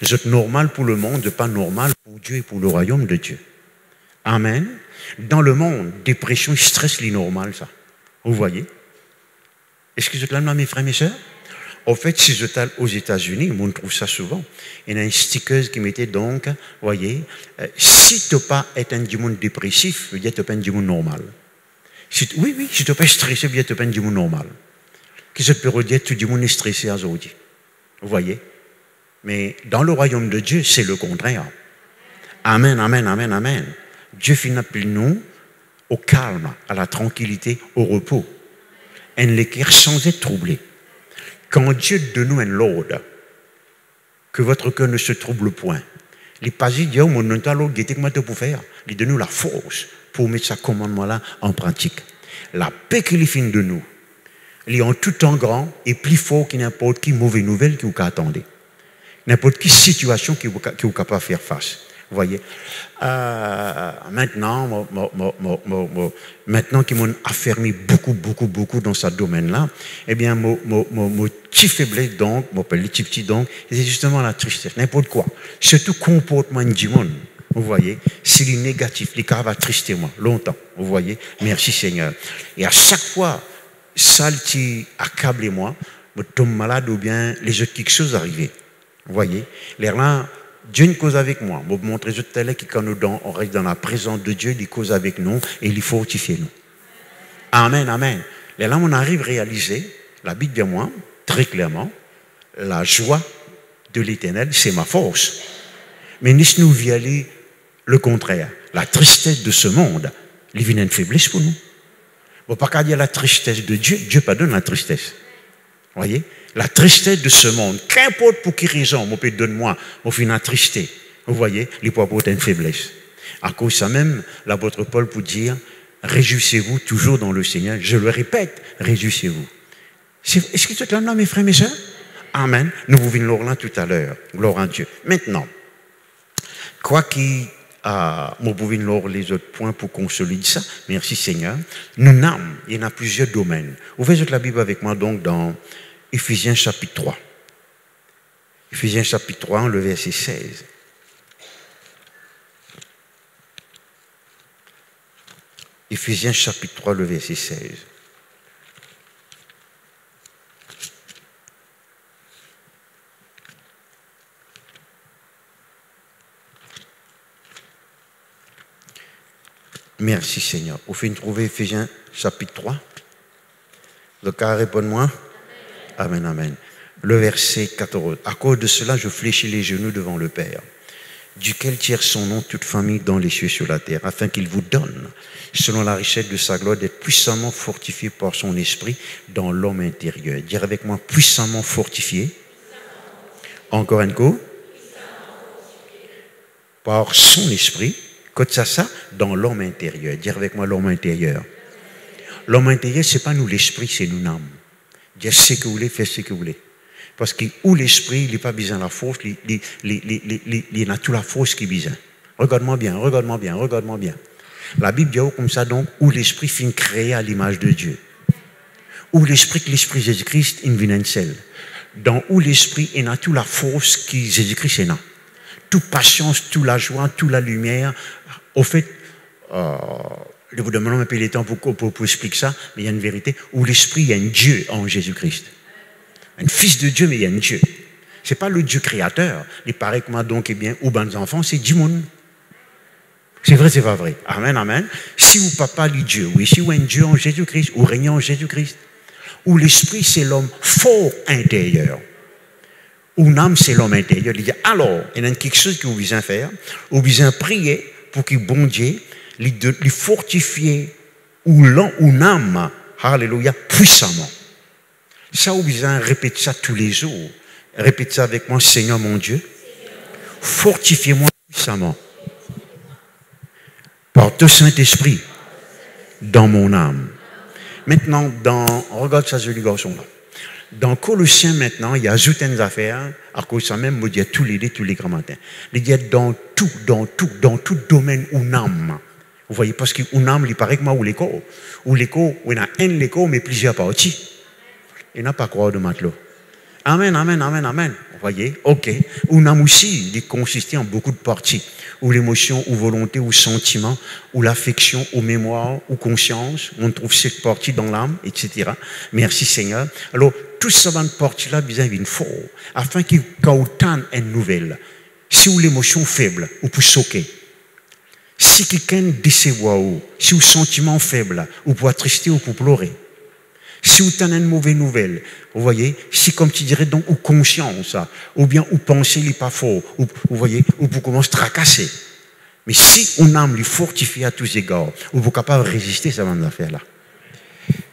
C'est normal pour le monde, pas normal pour Dieu et pour le royaume de Dieu. Amen. Dans le monde, dépression, stress, c'est normal, ça. Vous voyez? Est-ce que je te l'aime, mes frères, mes soeurs? En fait, si je suis aux États-Unis, on trouve ça souvent. Il y a une sticker qui mettait donc, vous voyez, si tu n'es pas un démon dépressif, tu n'es pas un démon normal. Oui, si tu n'es pas stressé, tu n'es pas un démon normal. Qu'est-ce que je peux dire? Tout le monde est stressé aujourd'hui. Vous voyez? Mais dans le royaume de Dieu, c'est le contraire. Amen, amen, amen, amen. Dieu finit appelle nous au calme, à la tranquillité, au repos. Un l'équerre sans être troublé. Quand Dieu donne nous un ordre, que votre cœur ne se trouble point, il pas dit, oh, mon nom, qu'est-ce pour faire? Il donne nous la force pour mettre ce commandement-là en pratique. La paix qu'il finit de nous, il est en tout temps grand et plus fort que n'importe quelle mauvaise nouvelle que vous attendez. N'importe quelle situation que vous êtes capable de faire face. Vous voyez? Maintenant qu'ils m'ont affermi beaucoup dans ce domaine-là, eh bien, mon petit faiblesse, donc, mon petit donc, c'est justement la tristesse. N'importe quoi. Surtout comportement du monde. Vous voyez? C'est le négatif. Les cas va trister moi, longtemps. Vous voyez? Merci Seigneur. Et à chaque fois, ça qui accable moi, je tombe malade ou bien les autres quelque chose arrivé. Vous voyez, l'air là, Dieu ne cause avec moi. Je vais vous montrer tout à l'heure que quand on reste dans la présence de Dieu, il cause avec nous et il fortifie nous. Amen, amen. Et là, on arrive à réaliser, la Bible dit moi, très clairement, la joie de l'Éternel, c'est ma force. Mais nous violer le contraire. La tristesse de ce monde, il vient une faiblesse pour nous. On ne peut pas dire la tristesse de Dieu, Dieu pardonne la tristesse. Vous voyez? La tristesse de ce monde, qu'importe pour qui raison, mon Père donne-moi, mon fin attristé. Vous voyez, il peut apporter une faiblesse. À cause de ça même, l'apôtre Paul pour dire, réjouissez-vous toujours dans le Seigneur. Je le répète, réjouissez-vous. Est-ce que tu es là, mes frères, mes soeurs? Amen. Nous vous venons là tout à l'heure. Gloire à Dieu. Maintenant, quoi qu'il moi, vous venez les autres points pour consolider ça. Merci Seigneur. Nous n'âmes, il y en a plusieurs domaines. Ouvrez la Bible avec moi donc dans Éphésiens chapitre 3. Éphésiens chapitre 3, le verset 16. Éphésiens chapitre 3, le verset 16. Merci Seigneur. Vous faites trouver Éphésiens chapitre 3. Le cas, réponds-moi. Amen, amen. Le verset 14. À cause de cela, je fléchis les genoux devant le Père, duquel tire son nom toute famille dans les cieux sur la terre, afin qu'il vous donne, selon la richesse de sa gloire, d'être puissamment fortifié par son esprit dans l'homme intérieur. Dire avec moi, puissamment fortifié. Encore un coup. Par son esprit. Quand ça, dans l'homme intérieur. Dire avec moi l'homme intérieur. L'homme intérieur, ce n'est pas nous l'esprit, c'est nous l'âme. Dire ce que vous voulez, faites ce que vous voulez. Parce que où l'esprit, il n'est pas besoin de la force, il a toute la force qui est besoin. Regarde-moi bien, regarde-moi bien, regarde-moi bien. La Bible dit comme ça, donc, où l'esprit finit créé à l'image de Dieu. Où l'esprit Jésus-Christ, il vient un seul. Dans où l'esprit, il a toute la force qui Jésus-Christ est là. Toute patience, toute la joie, toute la lumière. Au fait, je vous demande un peu le temps pour expliquer ça, mais il y a une vérité, où l'esprit, il y a un Dieu en Jésus-Christ. Un fils de Dieu, mais il y a un Dieu. Ce n'est pas le Dieu créateur. Il paraît que moi, donc, eh bien, ou ben enfants, c'est du monde. C'est vrai, c'est pas vrai. Amen, amen. Si vous papa lit Dieu, oui, si vous un Dieu en Jésus-Christ, ou régnant en Jésus-Christ, où l'esprit, c'est l'homme fort intérieur. Ou l'âme, c'est l'homme intérieur. Il dit, alors, il y a quelque chose que vous besoin faire, vous besoin prier pour que bon Dieu, les fortifier, ou l'âme, alléluia, puissamment. Ça, vous besoin répéter ça tous les jours. Répétez ça avec moi, Seigneur mon Dieu, fortifiez-moi puissamment par ton Saint-Esprit dans mon âme. Maintenant, regarde ça, joli garçon là. Dans Colossiens maintenant, il y a ajouté une affaire, à cause de ça même, il dit tous les grands matins. Il dit dans tout domaine où âme. Vous voyez, parce qu'une âme, il paraît que moi, ou l'écho, il y a un écho, mais plusieurs parties. Il n'a pas croire de matelot. Amen, amen, amen, amen. Vous voyez, ok. Une âme aussi, il consiste en beaucoup de parties. Ou l'émotion, ou volonté, ou sentiment, ou l'affection, ou mémoire, ou conscience. On trouve cette partie dans l'âme, etc. Merci Seigneur. Alors, tout ça dans cette partie-là, besoin d'une fort, afin qu'il y ait une nouvelle. Si vous l'émotion faible, ou pour choquer. Si quelqu'un décevoir, si vous sentiment faible, ou pour attrister, ou pour pleurer. Si vous avez une mauvaise nouvelle, vous voyez, si comme tu dirais donc, ou conscience, ou bien ou penser n'est pas fort, ou vous voyez, ou pour commencer à tracasser. Mais si on âme lui fortifie à tous égards, ou vous êtes capable de résister à cette affaire-là.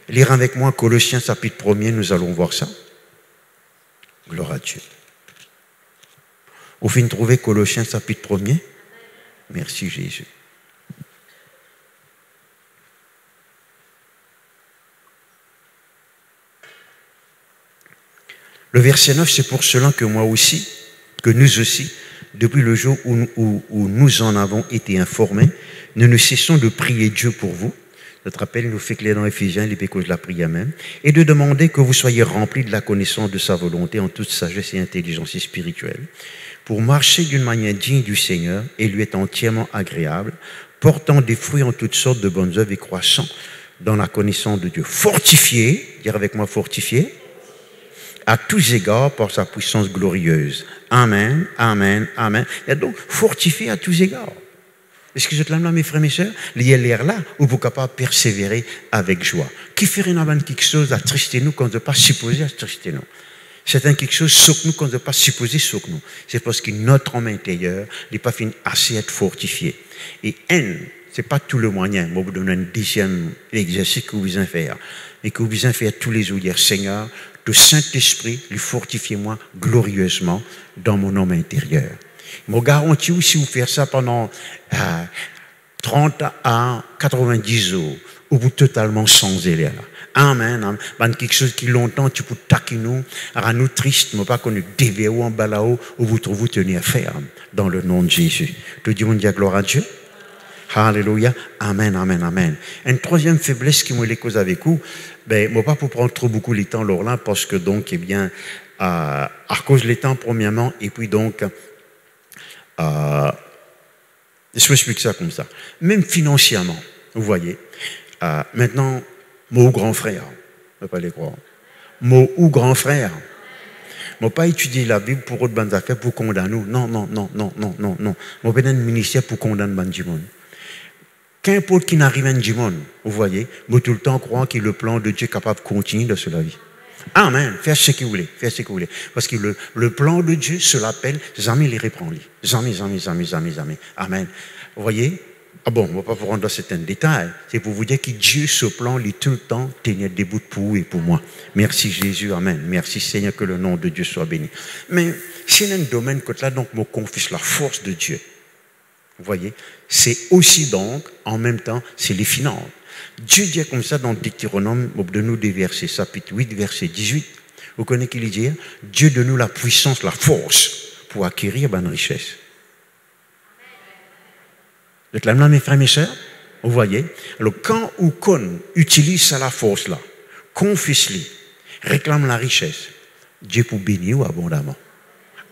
Lire avec moi Colossiens chapitre 1er, nous allons voir ça. Gloire à Dieu. Au fin de trouver Colossiens chapitre 1er. Merci Jésus. Le verset 9, c'est pour cela que moi aussi, que nous aussi, depuis le jour où nous en avons été informés, nous ne cessons de prier Dieu pour vous. Notre appel nous fait clair dans Éphésiens, les pécos de la prière même, et de demander que vous soyez remplis de la connaissance de sa volonté en toute sagesse et intelligence spirituelle, pour marcher d'une manière digne du Seigneur et lui être entièrement agréable, portant des fruits en toutes sortes de bonnes œuvres et croissant dans la connaissance de Dieu. Fortifié, dire avec moi fortifié, à tous égards par sa puissance glorieuse. Amen, amen, amen. Et donc, fortifié à tous égards. Est-ce que je te l'aime là, mes frères et mes sœurs? Il y a l'air là où vous êtes capable de persévérer avec joie. Qui ferait quelque chose à trister nous quand on ne pas supposé à trister nous? C'est quelque chose sur nous qu'on ne doit pas supposer sur nous. C'est parce que notre homme intérieur n'est pas fini assez être fortifié. Et ce n'est pas tout le moyen. Moi, vous donne un deuxième exercice que vous besoin faire. Et que vous besoin faire tous les jours. Dire, Seigneur, le Saint-Esprit, lui fortifiez-moi glorieusement dans mon homme intérieur. Je me garantis aussi vous faire ça pendant 30 à 90 jours, où vous totalement changez là. Amen, amen. Ben, quelque chose qui longtemps tu peux taquiner nous, rendre nous tristes, mais pas qu'on nous déverrouille en bas là-haut, où vous trouvez tenir ferme dans le nom de Jésus. Tout le monde dit gloire à Dieu. Alléluia. Amen, amen, amen. Une troisième faiblesse qui me les cause avec vous, ben, moi pas pour prendre trop beaucoup le temps là, parce que donc, eh bien, à cause du temps premièrement, et puis donc, je vous explique ça comme ça. Même financièrement, vous voyez, maintenant, mon grand frère, je ne peux pas les croire. Mon grand frère, je ne peux pas étudier la Bible pour autre bonnes affaires pour condamner nous. Non, non, non, non, non, non, non. Je ne peux pas un ministère pour condamner le monde. Qu'importe qui n'arrive à un monde, vous voyez, je tout le temps croire que le plan de Dieu est capable de continuer dans la vie. Amen. Faites ce que vous voulez. Faites ce que vous voulez. Parce que le plan de Dieu se l'appelle jamais les reprend. Jamais. Amen. Vous voyez? Ah bon, on ne va pas vous rendre dans certains détails. C'est pour vous dire que Dieu, ce plan, il tout le temps tenir debout pour vous et pour moi. Merci Jésus. Amen. Merci Seigneur, que le nom de Dieu soit béni. Mais c'est un domaine que là, donc, je confie la force de Dieu. Vous voyez? C'est aussi donc, en même temps, c'est les finances. Dieu dit comme ça dans Deutéronome, de nous des versets, chapitre 8, verset 18. Vous connaissez qu'il dit? Dieu donne nous la puissance, la force pour acquérir une richesse. Vous êtes là, mes frères et mes sœurs? Vous voyez? Alors, quand ou qu'on utilise ça, la force là, confesse-lui, réclame la richesse, Dieu peut bénir abondamment.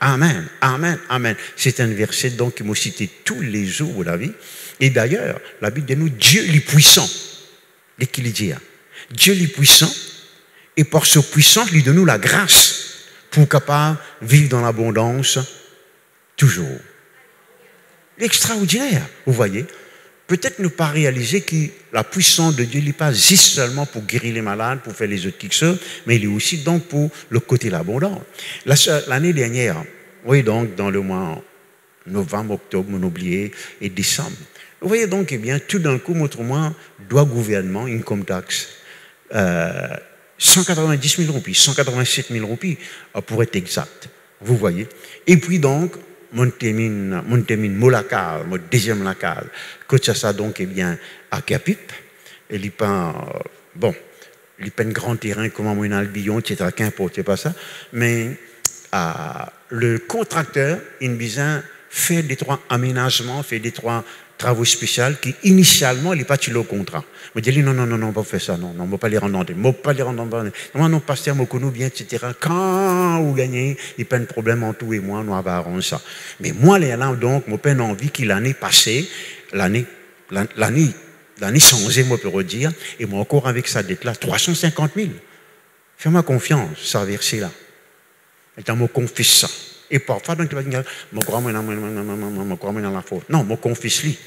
Amen, amen, amen. C'est un verset donc qui m'a cité tous les jours de la vie. Et d'ailleurs, la Bible dit nous, Dieu est puissant. Dès qu'il dit, Dieu est puissant, et par sa puissance, il donne nous la grâce pour capable vivre dans l'abondance toujours. Extraordinaire, vous voyez. Peut-être ne pas réaliser que la puissance de Dieu n'est pas juste seulement pour guérir les malades, pour faire les autres quelque chose, mais il est aussi donc pour le côté de l'abondance. L'année dernière, oui, donc dans le mois novembre, octobre, on oublié, et décembre. Vous voyez donc, eh bien, tout d'un coup, notre mois, doit gouvernement, income tax, 190 000 roupies, 187 000 roupies, pour être exact. Vous voyez. Et puis donc, mon termine mon lacal, mon deuxième lacal, que ça donc, eh bien, à Capip, et il pas, bon, il pas un grand terrain comme un Albion, etc., qu'importe, c'est pas ça, mais, le contracteur, il besoin fait des trois aménagements, fait des trois travaux spéciaux qui, initialement, il n'est pas le contrat. Je dis, non, on va pas faire ça, non, on ne va pas les rendre en dé. On ne va pas les rendre en dé. Non, pasteur, on connaît bien, etc. Quand vous gagnez, il n'y a pas de problème en tout et moi, on va arranger ça. Mais moi, là, donc, je n'ai pas envie que l'année passée, l'année changée, moi, peut redire, et moi, encore avec sa dette-là, 350 000. Fais-moi confiance, ça verser là. Et je me confesse ça. Et parfois, donc, tu vas dire, je crois dans la faute. Non, je confesse lui.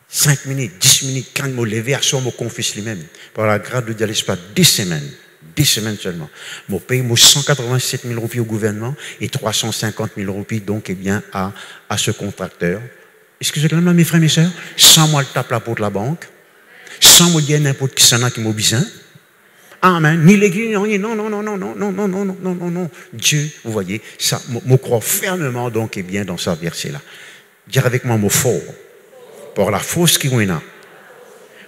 5 minutes, 10 minutes, quand je me lève à soi, je confesse lui-même. Par la grâce de Dieu, pas 10 semaines seulement. Je paye 187 000 roupies au gouvernement et 350 000 roupies, donc, eh bien, à ce contracteur. Est-ce que je l'aime, mes frères et mes sœurs? Sans moi, le tape la porte de la banque. Sans me dire n'importe qui s'en a qui m'a besoin. Amen. Ni l'église, non. Dieu, vous voyez, ça, je crois fermement, donc, eh bien, dans ce verset-là. Dire avec moi, mot fort. Pour la force qui est là,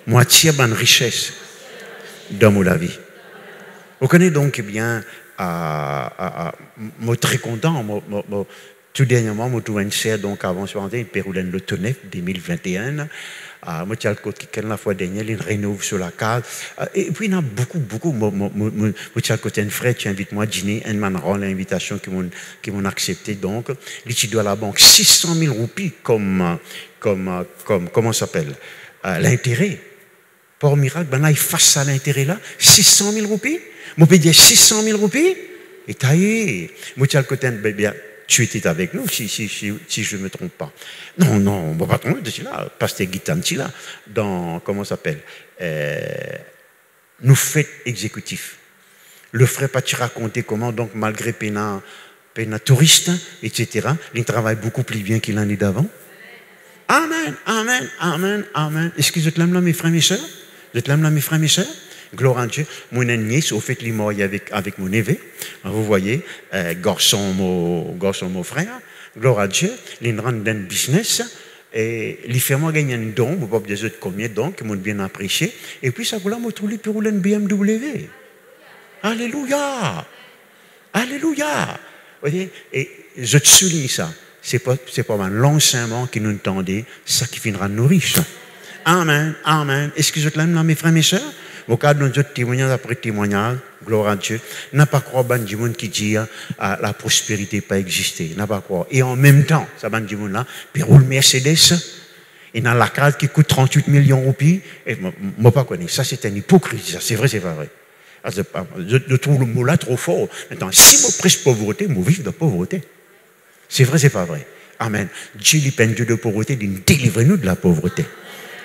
moi, tire bonne richesse dans mon vie. Vous connaissez donc, eh bien, moi, très content, tout dernièrement, je trouve une serre, donc, avant, je suis Péroulène le Tonef, 2021. Moi, tu as le côté qui la fois dernière, il rénove sur la case. Et puis, il y en a beaucoup. Moi, tu as le côté un frère, tu invites moi à dîner, un man rend l'invitation qui m'ont accepté. Donc, tu dois à la banque 600 000 roupies comment ça s'appelle? L'intérêt. Par miracle, ben là, il fasse ça l'intérêt là. 600 000 roupies. Moi, je peux dire 600 000 roupies. Et taillé. Moi, tu as le côté, bien, tu étais avec nous, si je ne me trompe pas. Non, on ne va pas tromper de cela. Pasteur Guitanti, là, dans, comment ça s'appelle, nous fêtes exécutifs. Le frère pas te raconter comment, donc, malgré Pena touriste, etc., il travaille beaucoup plus bien qu'il en est d'avant. Amen, amen, amen, amen. Est-ce que je te l'aime là, mes frères, mes sœurs? Je te l'aime là, mes frères, mes sœurs? Gloire à Dieu. Mon nièce, au fait, il est mort avec mon neveu. Vous voyez, garçon, mon frère. Gloire à Dieu. Il rentre dans le business. Et il fait moi gagner un don. Je ne sais pas des autres combien de dons que je bien apprécié. Et puis, ça voulait me trouver pour rouler une BMW. Alléluia. Alléluia. Vous voyez? Et je te souligne ça. C'est pas l'enseignement qui nous tendait, ça qui finira nous riches. Amen, amen. Est-ce que je te l'aime là, mes frères, mes sœurs? Au cas de notre témoignage après témoignage, gloire à Dieu, n'a pas croire ban du monde qui dit la prospérité pas exister, n'a pas croire. Et en même temps, ça ban du monde là, puis roule Mercedes, et dans la carte qui coûte 38 millions de roupies, et moi pas connais. Ça c'est une hypocrisie, ça c'est vrai, c'est pas vrai. Je trouve le mot là trop fort. Maintenant, si moi prêche pauvreté, moi vive de pauvreté. C'est vrai, c'est pas vrai. Amen. Dieu lui peine Dieu de pauvreté, délivrez-nous de la pauvreté.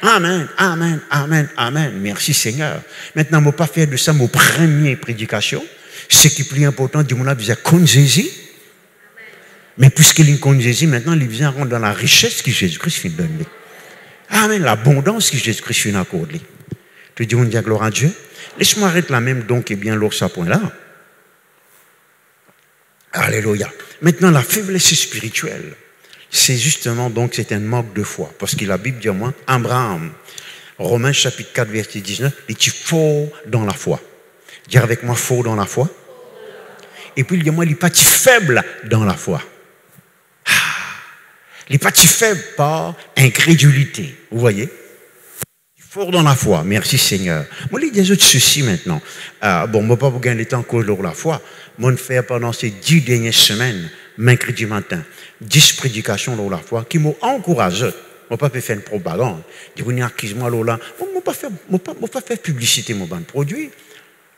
Amen, amen, amen, amen. Merci Seigneur. Maintenant, je ne vais pas faire de ça mon première prédication. Ce qui est plus important, du monde a besoin de congésie. Mais puisqu'il est congésie, maintenant, il vient rendre dans la richesse que Jésus-Christ fait donner. Amen, l'abondance que Jésus-Christ fait accorder. Tu dis, on dit gloire à Dieu. Laisse-moi arrêter là même, donc, et bien, l'autre, ça point là. Alléluia. Maintenant, la faiblesse spirituelle. C'est justement, donc, c'est un manque de foi. Parce que la Bible dit à moi, Abraham, Romains chapitre 4, verset 19, il dit fort dans la foi. Dire avec moi, fort dans la foi. Et puis, il dit moi, il n'est pas faible dans la foi. Il n'est pas faible par incrédulité. Vous voyez? Fort dans la foi. Merci Seigneur. Moi, il y a des autres soucis maintenant. Bon, moi, pas pour gagner le temps que la foi. Moi, je fais pendant ces 10 dernières semaines, mercredi matin, 10 prédications dans la foi qui m'ont encouragé. Je ne peux pas faire une propagande. Je dis, accuse-moi là. Je ne peux pas faire publicité de mon produit. Je ne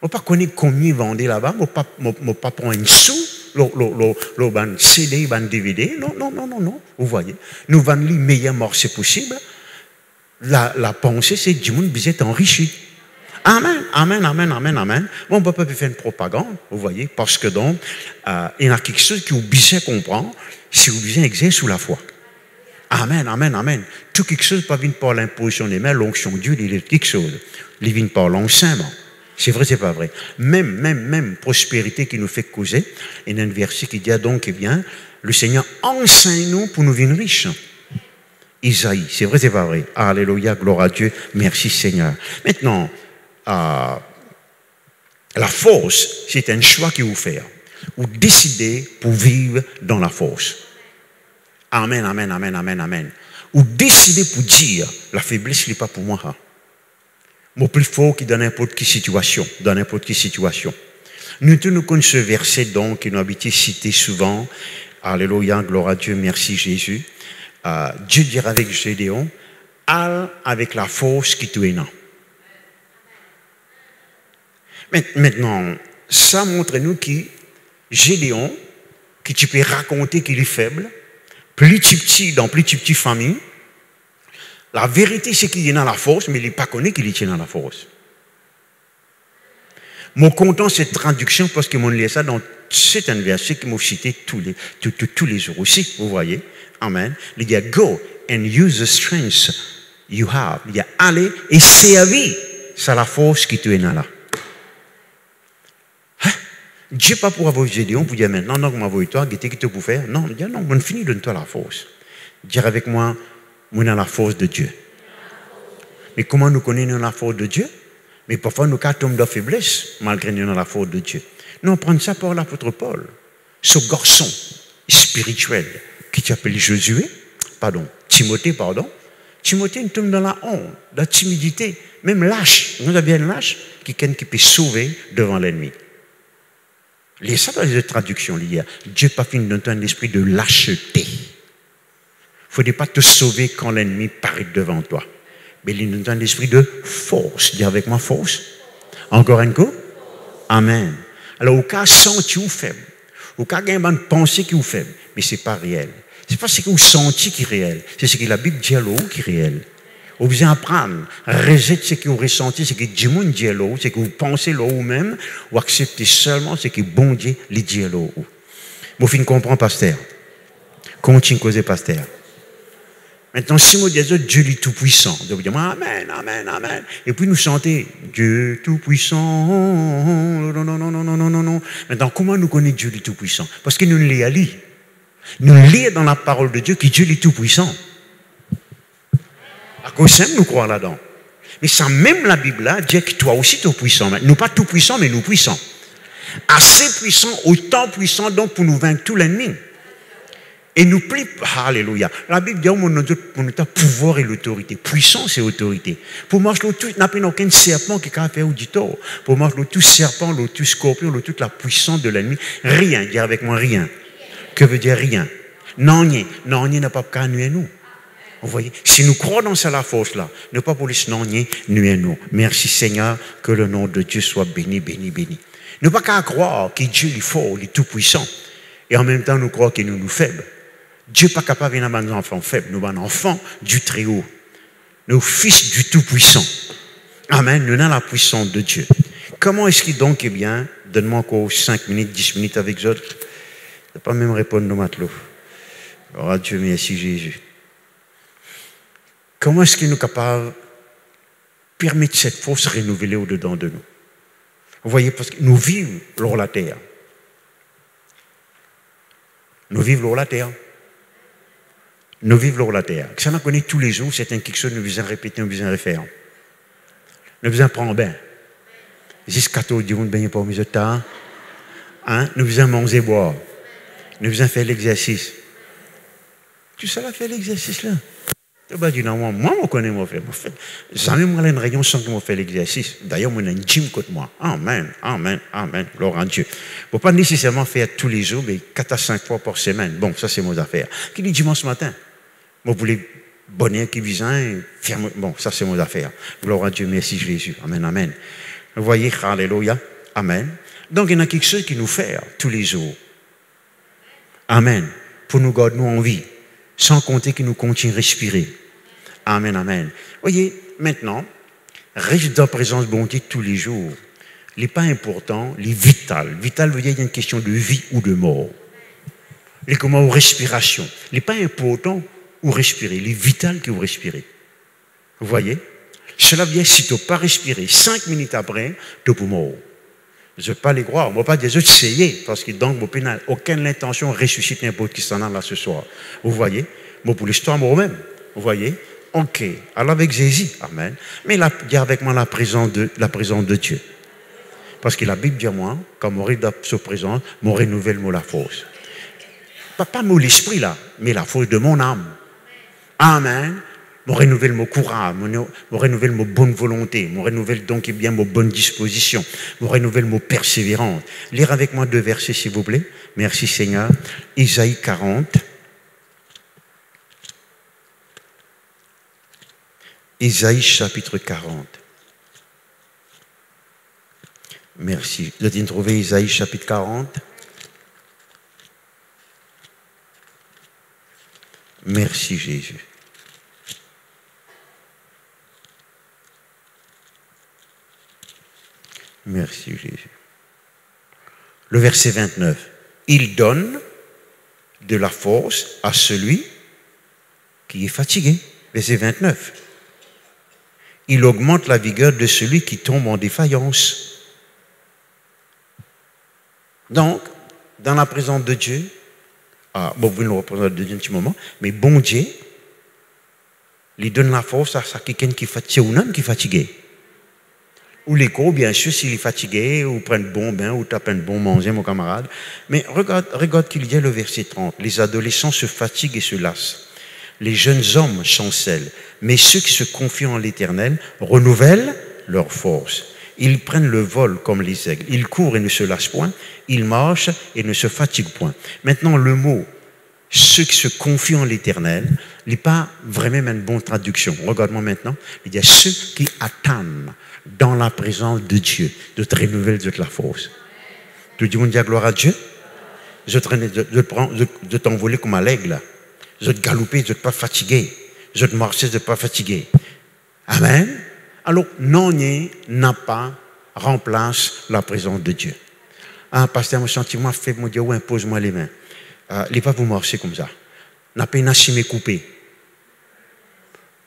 peux pas connaître combien ils vendent là-bas. Je ne peux pas prendre une sou, le CD, le DVD. Non. Vous voyez. Nous vendons les meilleurs morceaux possibles. La pensée, c'est que du monde vous êtes enrichi. Amen, amen, amen, amen, amen. Bon, on ne peut pas faire une propagande, vous voyez, parce que donc, il y a quelque chose qui vous besoin comprendre si vous besoin exercer sous la foi. Amen, amen, amen. Tout quelque chose ne vient pas par l'imposition des mains, l'onction de Dieu, il est quelque chose. Il vient par l'enseignement. C'est vrai, c'est pas vrai. Même prospérité qui nous fait causer, il y a un verset qui dit donc, eh bien, le Seigneur enseigne-nous pour nous venir riches. Isaïe, c'est vrai, c'est pas vrai. Alléluia, gloire à Dieu, merci Seigneur. Maintenant, la force, c'est un choix que vous faites. Vous décidez pour vivre dans la force. Amen, amen, amen, amen, amen. Vous décidez pour dire, la faiblesse n'est pas pour moi. Moi, plus fort que dans n'importe quelle situation. Dans n'importe quelle situation. Nous connaissons ce verset donc, qui nous a été cité souvent. Alléluia, gloire à Dieu, merci Jésus. Dieu dira avec Gédéon, allez avec la force qui te est là. Maintenant, ça montre-nous que Gédéon, que tu peux raconter qu'il est faible, plus petit dans plus petite famille, la vérité c'est qu'il est dans la force, mais il n'est pas connu qu'il est dans la force. Moi, content cette traduction parce que mon lit ça dans c'est un verset qui m'a cité tous les jours aussi, vous voyez. Amen. Il dit go and use the strength you have. Il dit allez et servir, c'est la force qui te est là. Dieu pas pour avoir Gédéon pour dire maintenant, non, comment toi, qu'est-ce que tu peux faire? Non, il dit non, on finit de toi la force. Dire avec moi, on a la force de Dieu. Mais comment nous connaissons la force de Dieu? Mais parfois nous tombons de faiblesse, malgré nous la force de Dieu. Nous on prend ça par l'apôtre Paul, ce garçon spirituel qui s'appelle Timothée, Timothée nous tombe dans la honte, dans la timidité, même lâche. Nous avons bien lâche qui peut sauver devant l'ennemi. Les ça dans les traductions liées. Dieu pas fini de donner un esprit de lâcheté. Il ne faut pas te sauver quand l'ennemi paraît devant toi. Mais il nous donne un esprit de force. Dis avec moi force. Encore un coup. Amen. Alors, au cas senti ou faible, au cas il y a une pensée qui est faible, mais ce n'est pas réel. Ce n'est pas ce que vous sentez qui est réel, c'est ce que la Bible dit à l'eau qui est réel. Vous devez apprendre, rejeter ce que vous ressentez, ce que Dieu dit à l'eau, ce que vous pensez là vous-même, ou accepter seulement ce que bon Dieu lui dit à l'eau. Vous finissez comprendre, pasteur. Continue à causer, pasteur. Maintenant, si vous dites Dieu est tout-puissant, vous dites Amen, Amen, Amen. Et puis nous chantons Dieu tout-puissant. Non, non, non, non, non, non, non. Maintenant, comment nous connaissons Dieu est tout-puissant? Parce que nous le lisons. Nous lisons dans la parole de Dieu que Dieu est tout-puissant. À cause de nous croire là-dedans. Mais ça, même la Bible là, dit que toi aussi tu es puissant. Nous pas tout puissants, mais nous puissants. Assez puissants, autant puissants donc pour nous vaincre tout l'ennemi. Et nous plie, alléluia. La Bible dit qu'on a pouvoir et l'autorité. Puissance et autorité. Pour moi, je n'ai pas aucun serpent qui a fait au dit tort. Pour moi, tout serpent, tout scorpion, toute la puissance de l'ennemi. Rien, dis avec moi rien. Que veut dire rien? Non, n'a pas qu'à nuire nous. Vous voyez, si nous croyons dans cette force-là, ne pas pour les nuire nous. Merci Seigneur, que le nom de Dieu soit béni, béni, béni. Ne pas qu'à croire que Dieu est fort, il est tout puissant. Et en même temps, nous croyons que nous nous faibles. Dieu n'est pas capable d'avoir des enfants faibles. Nous sommes enfants du Très-Haut. Nous fils du Tout-Puissant. Amen. Nous avons la puissance de Dieu. Comment est-ce qu'il donc est bien? Donne-moi encore 5 minutes, 10 minutes avec eux. Je ne vais pas même répondre nos matelots. Oh Dieu, merci Jésus. Comment est-ce qu'il nous est capable de permettre cette force renouvelée au-dedans de nous? Vous voyez, parce que nous vivons sur la terre. Nous vivons sur la terre. Nous vivons sur la terre. Ça nous connaît tous les jours, c'est quelque chose que nous besoin répéter, nous besoin refaire. Nous besoin prendre bain. Jusqu'à tout, Dieu ne baigne pas au milieu de temps. Nous besoin manger et boire. Nous besoin faire l'exercice. Tout ça, là, fait l'exercice là. Moi, je connais mon frère. Jamais moi, j'ai une réunion sans que je fasse l'exercice. D'ailleurs, moi, j'ai un gym contre moi. Amen, amen, amen. Gloire à Dieu. Il ne faut pas nécessairement faire tous les jours, mais 4 à 5 fois par semaine. Bon, ça, c'est mon affaire. Qui dit dimanche matin? Moi, vous voulez bonheur qui vise, ferme. Bon, ça, c'est mon affaire. Gloire à Dieu, merci Jésus. Amen, amen. Vous voyez, alléluia. Amen. Donc, il y en a quelque chose qui nous fait tous les jours. Amen. Pour nous garder nous en vie. Sans compter qu'il nous continue à respirer. Amen, amen. Voyez, maintenant, reste dans la présence de bon Dieu tous les jours. Il n'est pas important, il est vital. Vital veut dire qu'il y a une question de vie ou de mort. Il est comment aux respirations. Il n'est pas important où respirer, il est vital que vous respirez. Vous voyez? Cela veut dire si tu n'as pas respiré, 5 minutes après, tu es pour mort. Je ne veux pas les croire. Je ne veux pas dire essayer, parce que donc, je n'ai aucune intention de ressusciter n'importe qui s'en a là ce soir. Vous voyez? Moi, pour l'histoire, moi-même. Vous voyez? Ok. Alors, avec Jésus, amen. Mais là, il y a avec moi la présence de Dieu. Parce que la Bible dit à moi, quand je suis dans sa présence, je renouvelle la force. Pas mon esprit là, mais la force de mon âme. Amen. Je renouvelle mon courage, je renouvelle ma bonne volonté, je renouvelle donc bien ma bonne disposition, je renouvelle ma persévérance. Lire avec moi 2 versets, s'il vous plaît. Merci Seigneur. Isaïe 40. Isaïe chapitre 40. Merci. Vous avez trouvé Isaïe chapitre 40? Merci Jésus. Merci Jésus. Le verset 29. Il donne de la force à celui qui est fatigué. Verset 29. Il augmente la vigueur de celui qui tombe en défaillance. Donc, dans la présence de Dieu, vous pouvez nous représenter de Dieu un petit moment, mais bon Dieu, il donne la force à quelqu'un qui est fatigué ou un homme qui est fatigué. Ou l'écho, bien sûr, s'il est fatigué, ou prend un bon bain, ou tape un bon manger, mon camarade. Mais regarde qu'il y a le verset 30. Les adolescents se fatiguent et se lassent. Les jeunes hommes chancellent. Mais ceux qui se confient en l'Éternel renouvellent leur force. Ils prennent le vol comme les aigles. Ils courent et ne se lassent point. Ils marchent et ne se fatiguent point. Maintenant, le mot « ceux qui se confient en l'Éternel », il n'est pas vraiment une bonne traduction. Regarde-moi maintenant. Il y a ceux qui attendent dans la présence de Dieu, de te renouveler de la force. Tout le monde dit gloire à Dieu. Je t'envoler comme un aigle. Je te galoper, je ne pas fatigué. Je te marcher, je ne pas fatigué. Amen. Alors, non, n'a pas remplace la présence de Dieu. Ah, pasteur, mon sentiment fait, mon Dieu, impose-moi les mains. Il ne va pas vous marcher comme ça. N'a pas une chimie coupée.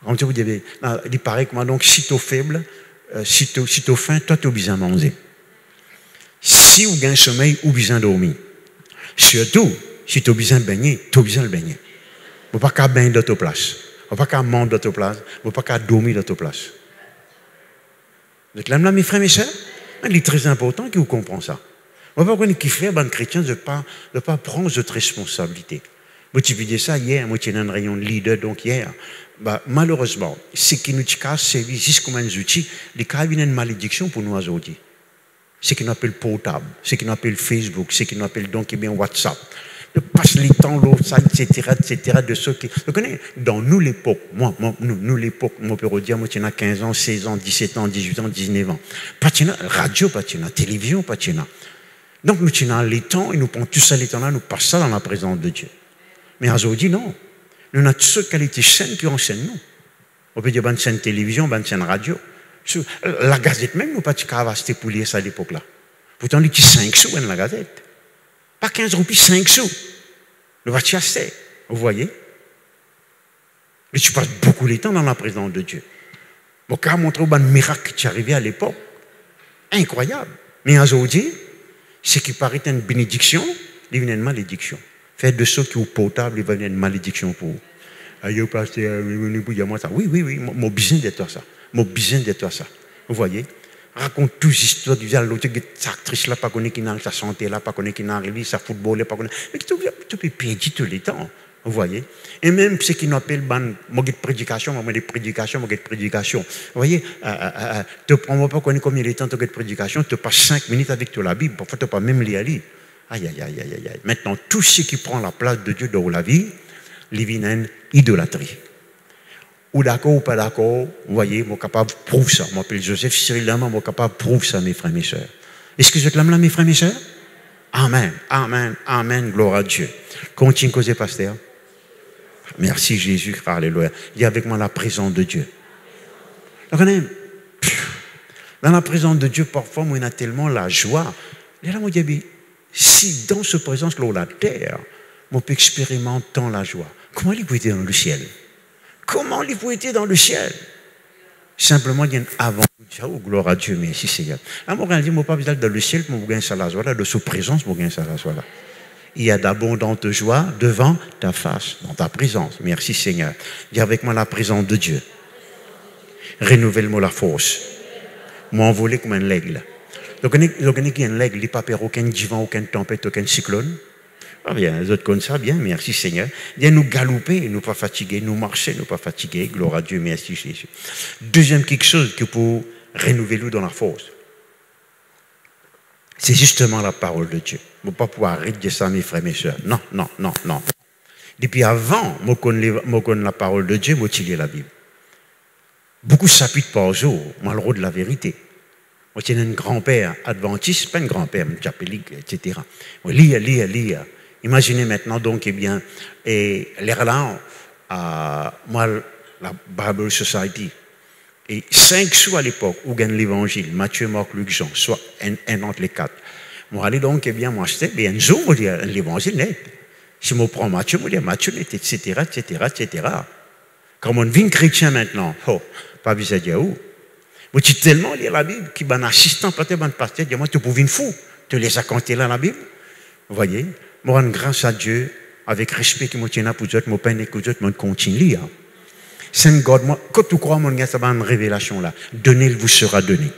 Il paraît que moi, donc, si tu es faible, si tu es faim, toi, tu as besoin de manger. Si vous avez un sommeil, vous avez besoin de dormir. Surtout, si tu as besoin de baigner, tu as besoin de baigner. Vous ne pouvez pas baigner dans ta place. Vous ne pouvez pas manger dans ta place. Vous ne pouvez pas dormir dans ta place. Vous êtes là, mes frères, mes sœurs? Il est très important que vous compreniez ça. On ne peut pas faire un chrétien de ne pas prendre cette responsabilité. Moi, tu dis ça hier, moi, j'étais dans une réunion de leader, donc hier. Malheureusement, ce qui nous a servi juste comme un outil, il y a une malédiction pour nous aujourd'hui. Ce qu'on appelle portable, ce qu'on appelle Facebook, ce qu'on appelle donc bien WhatsApp. De passer les temps, l'autre, ça, etc., de ceux qui. Vous connaissez, dans nous l'époque, nous l'époque, mon père dire, moi, tu as 15 ans, 16 ans, 17 ans, 18 ans, 19 ans. Pas de radio, pas de télévision, pas de. Donc, nous tenons les temps et nous prenons tout ça, les temps-là, nous passons ça dans la présence de Dieu. Mais aujourd'hui, non. Nous avons toutes ces qualités saines qui enseignent nous. On peut dire, bonne chaîne télévision, bonne chaîne radio. La gazette même, nous pas de cavaster pour lire ça à l'époque-là. Pourtant, il y a 5 sous dans la gazette. Pas 15 roupies, 5 sous. Nous va chasser. Vous voyez? Mais tu passes beaucoup de temps dans la présence de Dieu. Bon, quand montrer un miracle qui est arrivé à l'époque, incroyable. Mais aujourd'hui, ce qui paraît une bénédiction, il devient une malédiction. Faire de ceux qui sont potables, il va devenir une malédiction pour vous. Oui, mon besoin d'être ça. Mon besoin d'être ça. Vous voyez? Raconte tous les histoires du diable, l'autre actrice là, pas connaître qui n'a sa santé là, pas connaître qui n'a arrivé, sa football là, pas connaître. Mais tu peux perdre tous les temps. Vous voyez? Et même ce qu'ils appellent de prédication, Vous voyez? Tu ne prends pas combien de temps tu as de prédication, tu passes 5 minutes avec toi la Bible, parfois tu n'as pas même lire. Aïe, aïe, aïe, aïe, aïe. Maintenant, tout ce qui prend la place de Dieu dans la vie, il vient une idolâtrie. Ou d'accord ou pas d'accord, vous voyez, je suis capable de prouver ça. Je m'appelle Joseph Cyril Lama, je suis capable de prouver ça, mes frères et mes sœurs. Est-ce que vous êtes là, mes frères et mes sœurs? Amen, amen, amen, gloire à Dieu. Continue à causer, pasteur. Merci Jésus, alléluia. Il y a avec moi la présence de Dieu. Donc, dans la présence de Dieu, parfois, on a tellement la joie. Et là, on dit, si dans cette présence, là, la terre, on peut expérimenter tant la joie, comment il peut être dans le ciel? Comment il peut être dans le ciel? Simplement, il y a un avant. Oh, gloire à Dieu, merci Seigneur. À mon dit, je ne pas besoin dans le ciel, pour gagner ça la joie, de sous présence, pour gagner ça la joie. Il y a d'abondante joie devant ta face, dans ta présence. Merci Seigneur. Dis avec moi la présence de Dieu. Renouvelle-moi la force. M'envoler comme un aigle. Donc, il y a un aigle, il n'y a pas peur aucun divan, aucune tempête, aucun cyclone. Ah bien, les autres comme ça, bien, merci Seigneur. Viens nous galoper, nous pas fatiguer, nous marcher, nous pas fatiguer. Gloire à Dieu, merci Jésus. Deuxième quelque chose que pour renouveler dans la force, c'est justement la parole de Dieu. Je ne peux pas pouvoir arrêter ça, mes frères, mes soeurs. Non, non, non, non. Depuis avant, je connais la parole de Dieu, je lis la Bible. Beaucoup de chapitres par jour, moi, le rôle de la vérité. Moi, j'ai un grand-père adventiste, pas un grand-père, etc. Moi, lire. Imaginez maintenant, donc, eh bien, l'air là, moi, la Bible Society. Et 5 sous à l'époque, où gagne l'évangile, Matthieu, Marc, Luc, Jean, soit un entre les 4. Moi, allez donc, eh bien, moi, acheter, bien, un jour, l'évangile net. Si je prends Matthieu, je dis Matthieu net, etc., etc., etc. Quand on devient chrétien maintenant, oh, pas besoin de dire où. Moi, tu tellement lire la Bible, qui est un assistant, peut-être un pasteur, dis-moi, tu peux une fou, tu laisses raconter là la Bible. Vous voyez, moi, grâce à Dieu, avec respect que moi, tiens pour eux, moi, peine que eux, moi, continue. Saint God, moi, quand tu crois, mon gars, ça va une révélation là. Donnez, vous sera donné.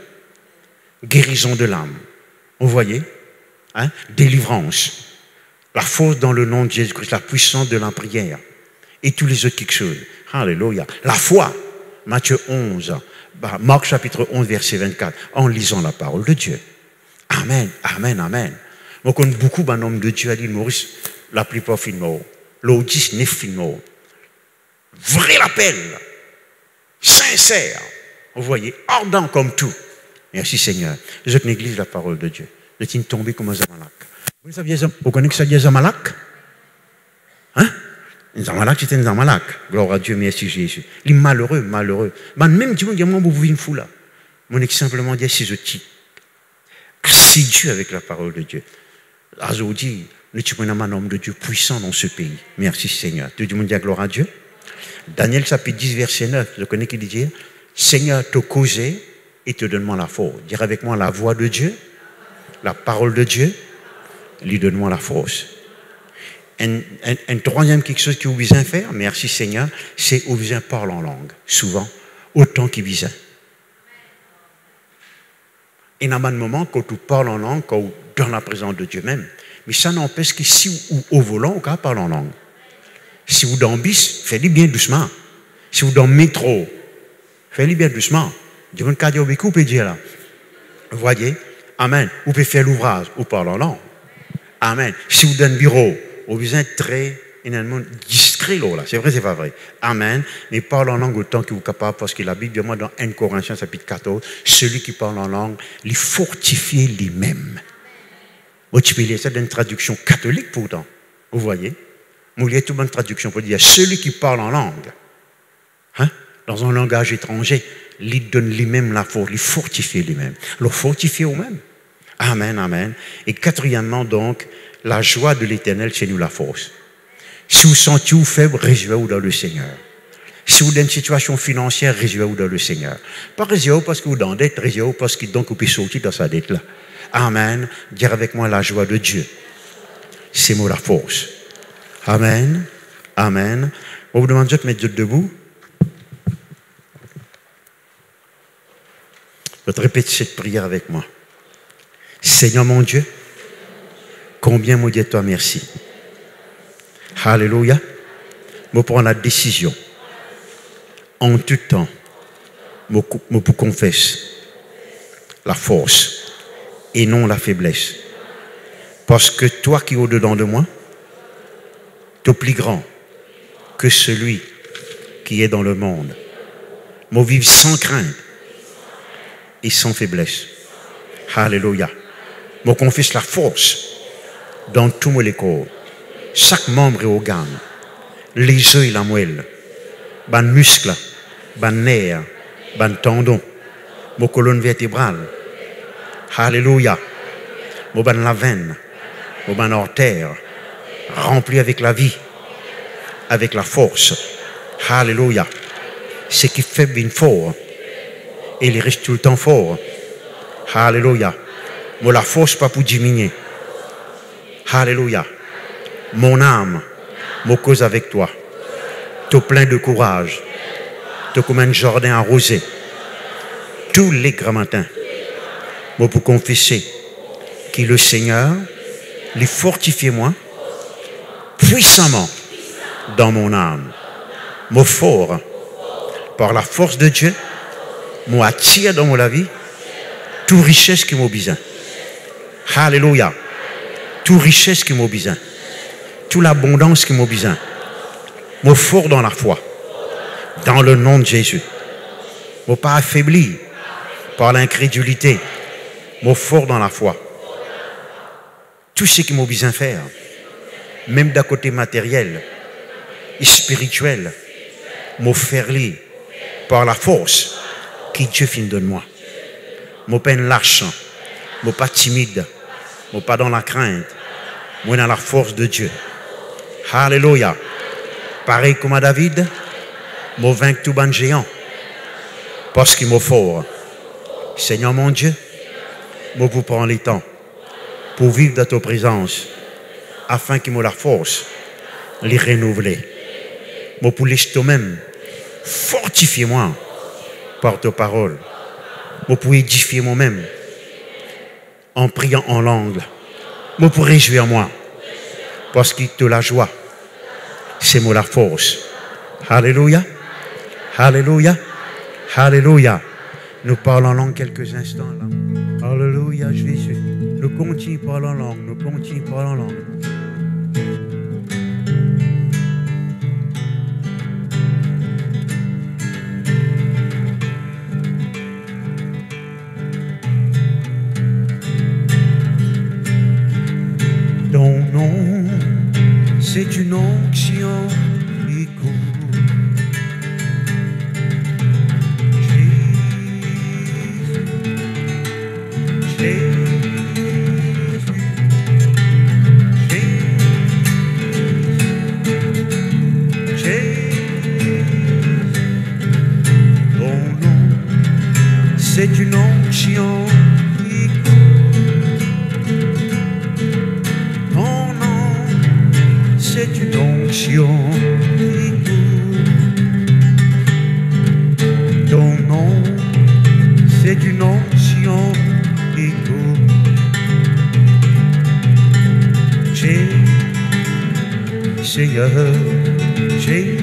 Guérison de l'âme. Vous voyez? Hein? Délivrance. La force dans le nom de Jésus-Christ, la puissance de la prière. Et tous les autres quelque chose. Alléluia. La foi. Matthieu 11. Marc chapitre 11, verset 24. En lisant la parole de Dieu. Amen, amen, amen. Moi, je connais beaucoup d'un homme de Dieu à l'île Maurice. La plupart filment. L'Audis n'est filmé. Vrai appel, sincère, vous voyez, ardent comme tout. Merci Seigneur. Je néglige la parole de Dieu. Vous êtes tombé comme un Zamalak. Vous connaissez ça, Zamalak? Hein? Un Zamalak, c'était un Zamalak. Gloire à Dieu, merci Jésus. Les malheureux, malheureux. Même si vous dites, moi, vous vivez une foule là. Mon est simplement dire, si je t'y assidu avec la parole de Dieu. Aujourd'hui, nous sommes un homme de Dieu puissant dans ce pays. Merci Seigneur. Tout le monde dit gloire à Dieu. Daniel chapitre 10, verset 9. Je connais qui dit, Seigneur, te causer et te donne-moi la force. Dire avec moi la voix de Dieu, la parole de Dieu, lui donne-moi la force. Un troisième quelque chose qui vous besoin faire, merci Seigneur, c'est vous besoin parler en langue. Souvent, autant qu'il besoin. Et il y a un moment quand tu parles en langue, quand tu dans la présence de Dieu même. Mais ça n'empêche que si vous au volant, vous parlez en langue. Si vous dans le bis, faites-le bien doucement. Si vous dans le métro, faites-le bien doucement. Dieu vous dire beaucoup, vous pouvez dire là. Vous voyez? Amen. Vous pouvez faire l'ouvrage, vous parlez en langue. Amen. Si vous dans le bureau, vous besoin être très discret là. C'est vrai, c'est pas vrai. Amen. Mais parle en langue autant que vous êtes capable, parce que la Bible dit moi dans 1 Corinthiens chapitre 14, celui qui parle en langue, il fortifie lui-même. Tu peux lire ça dans une traduction catholique pourtant. Vous voyez? Vous lisez toute bonne traduction pour dire celui qui parle en langue, hein, dans un langage étranger, il donne lui-même la force, il fortifie lui-même. Alors fortifiez vous-même. Amen, amen. Et quatrièmement donc, la joie de l'Éternel, c'est nous la force. Si vous sentez vous faible, réjouissez-vous dans le Seigneur. Si vous êtes dans une situation financière, réjouissez-vous dans le Seigneur. Pas réjouissez-vous parce que vous êtes dans dette, réjouissez-vous parce que donc vous pouvez sortir dans sa dette là. Amen. Dire avec moi la joie de Dieu. C'est moi la force. Amen. Amen. On vous demande de mettre debout. Vous répétez cette prière avec moi. Seigneur mon Dieu, combien me dis toi merci. Alléluia. Je prends la décision. En tout temps, je confesse la force et non la faiblesse. Parce que toi qui es au-dedans de moi, tu es plus grand que celui qui est dans le monde. Je vis sans crainte et sans faiblesse. Alléluia. Je confesse la force dans tout mon corps. Chaque membre et organe, les os et la moelle, les muscles, les nerfs, les tendons, ma colonne vertébrale. Alléluia. La veine, mon artère, rempli avec la vie, avec la force. Alléluia. Ce qui fait bien fort, et il reste tout le temps fort. Alléluia. Moi, la force pas pour diminuer. Alléluia. Mon âme, me cause avec toi. Tu es plein de courage. Tu es comme un jardin arrosé. Tous les grands matins, moi pour confesser que le Seigneur, les fortifie moi puissamment dans mon âme. Moi fort, par la force de Dieu, moi attire dans mon vie toute richesse qui m'a besoin. Alléluia. Toute richesse qui m'a besoin. Toute l'abondance qui m'a besoin. Moi fort dans la foi. Dans le nom de Jésus. Moi pas affaibli par l'incrédulité. Moi fort dans la foi. Tout ce qui m'a besoin faire, même d'un côté matériel et spirituel, m'a faire par la force que Dieu finit de moi. Moi pas lâche, moi pas timide, moi pas dans la crainte, moi dans la force de Dieu. Alléluia. Pareil comme à David, moi vaincu tout ban géant parce qu'il m'a fort. Seigneur mon Dieu, moi vous prends les temps pour vivre dans ta présence afin qu'il m'ait la force les renouveler. Moi pour laisser toi-même fortifier-moi par ta parole. Moi pour édifier moi-même en priant en langue. Moi pour réjouir moi parce qu'il te la joie. C'est moi la force. Alléluia. Alléluia. Alléluia. Nous parlons en langue quelques instants là. Alléluia Jésus. Nous continuons par la langue. Nous continuons par la langue. c'est une onction qui court. C'est une onction qui court. Ton nom, c'est une onction qui court. Ton nom, c'est une onction qui court. Seigneur, c'est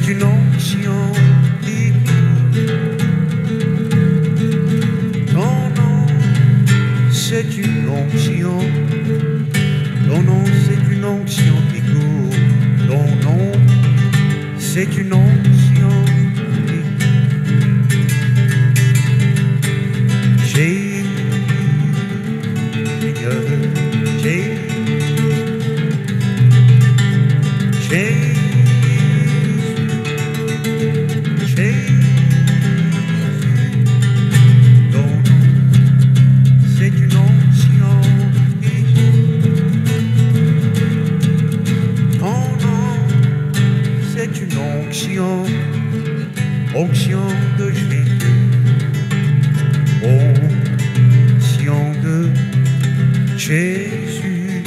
une onction qui court. Ton nom, c'est une onction. Ton nom, c'est une onction qui court. Ton nom, c'est une onction qui onction de Jésus, onction de Jésus,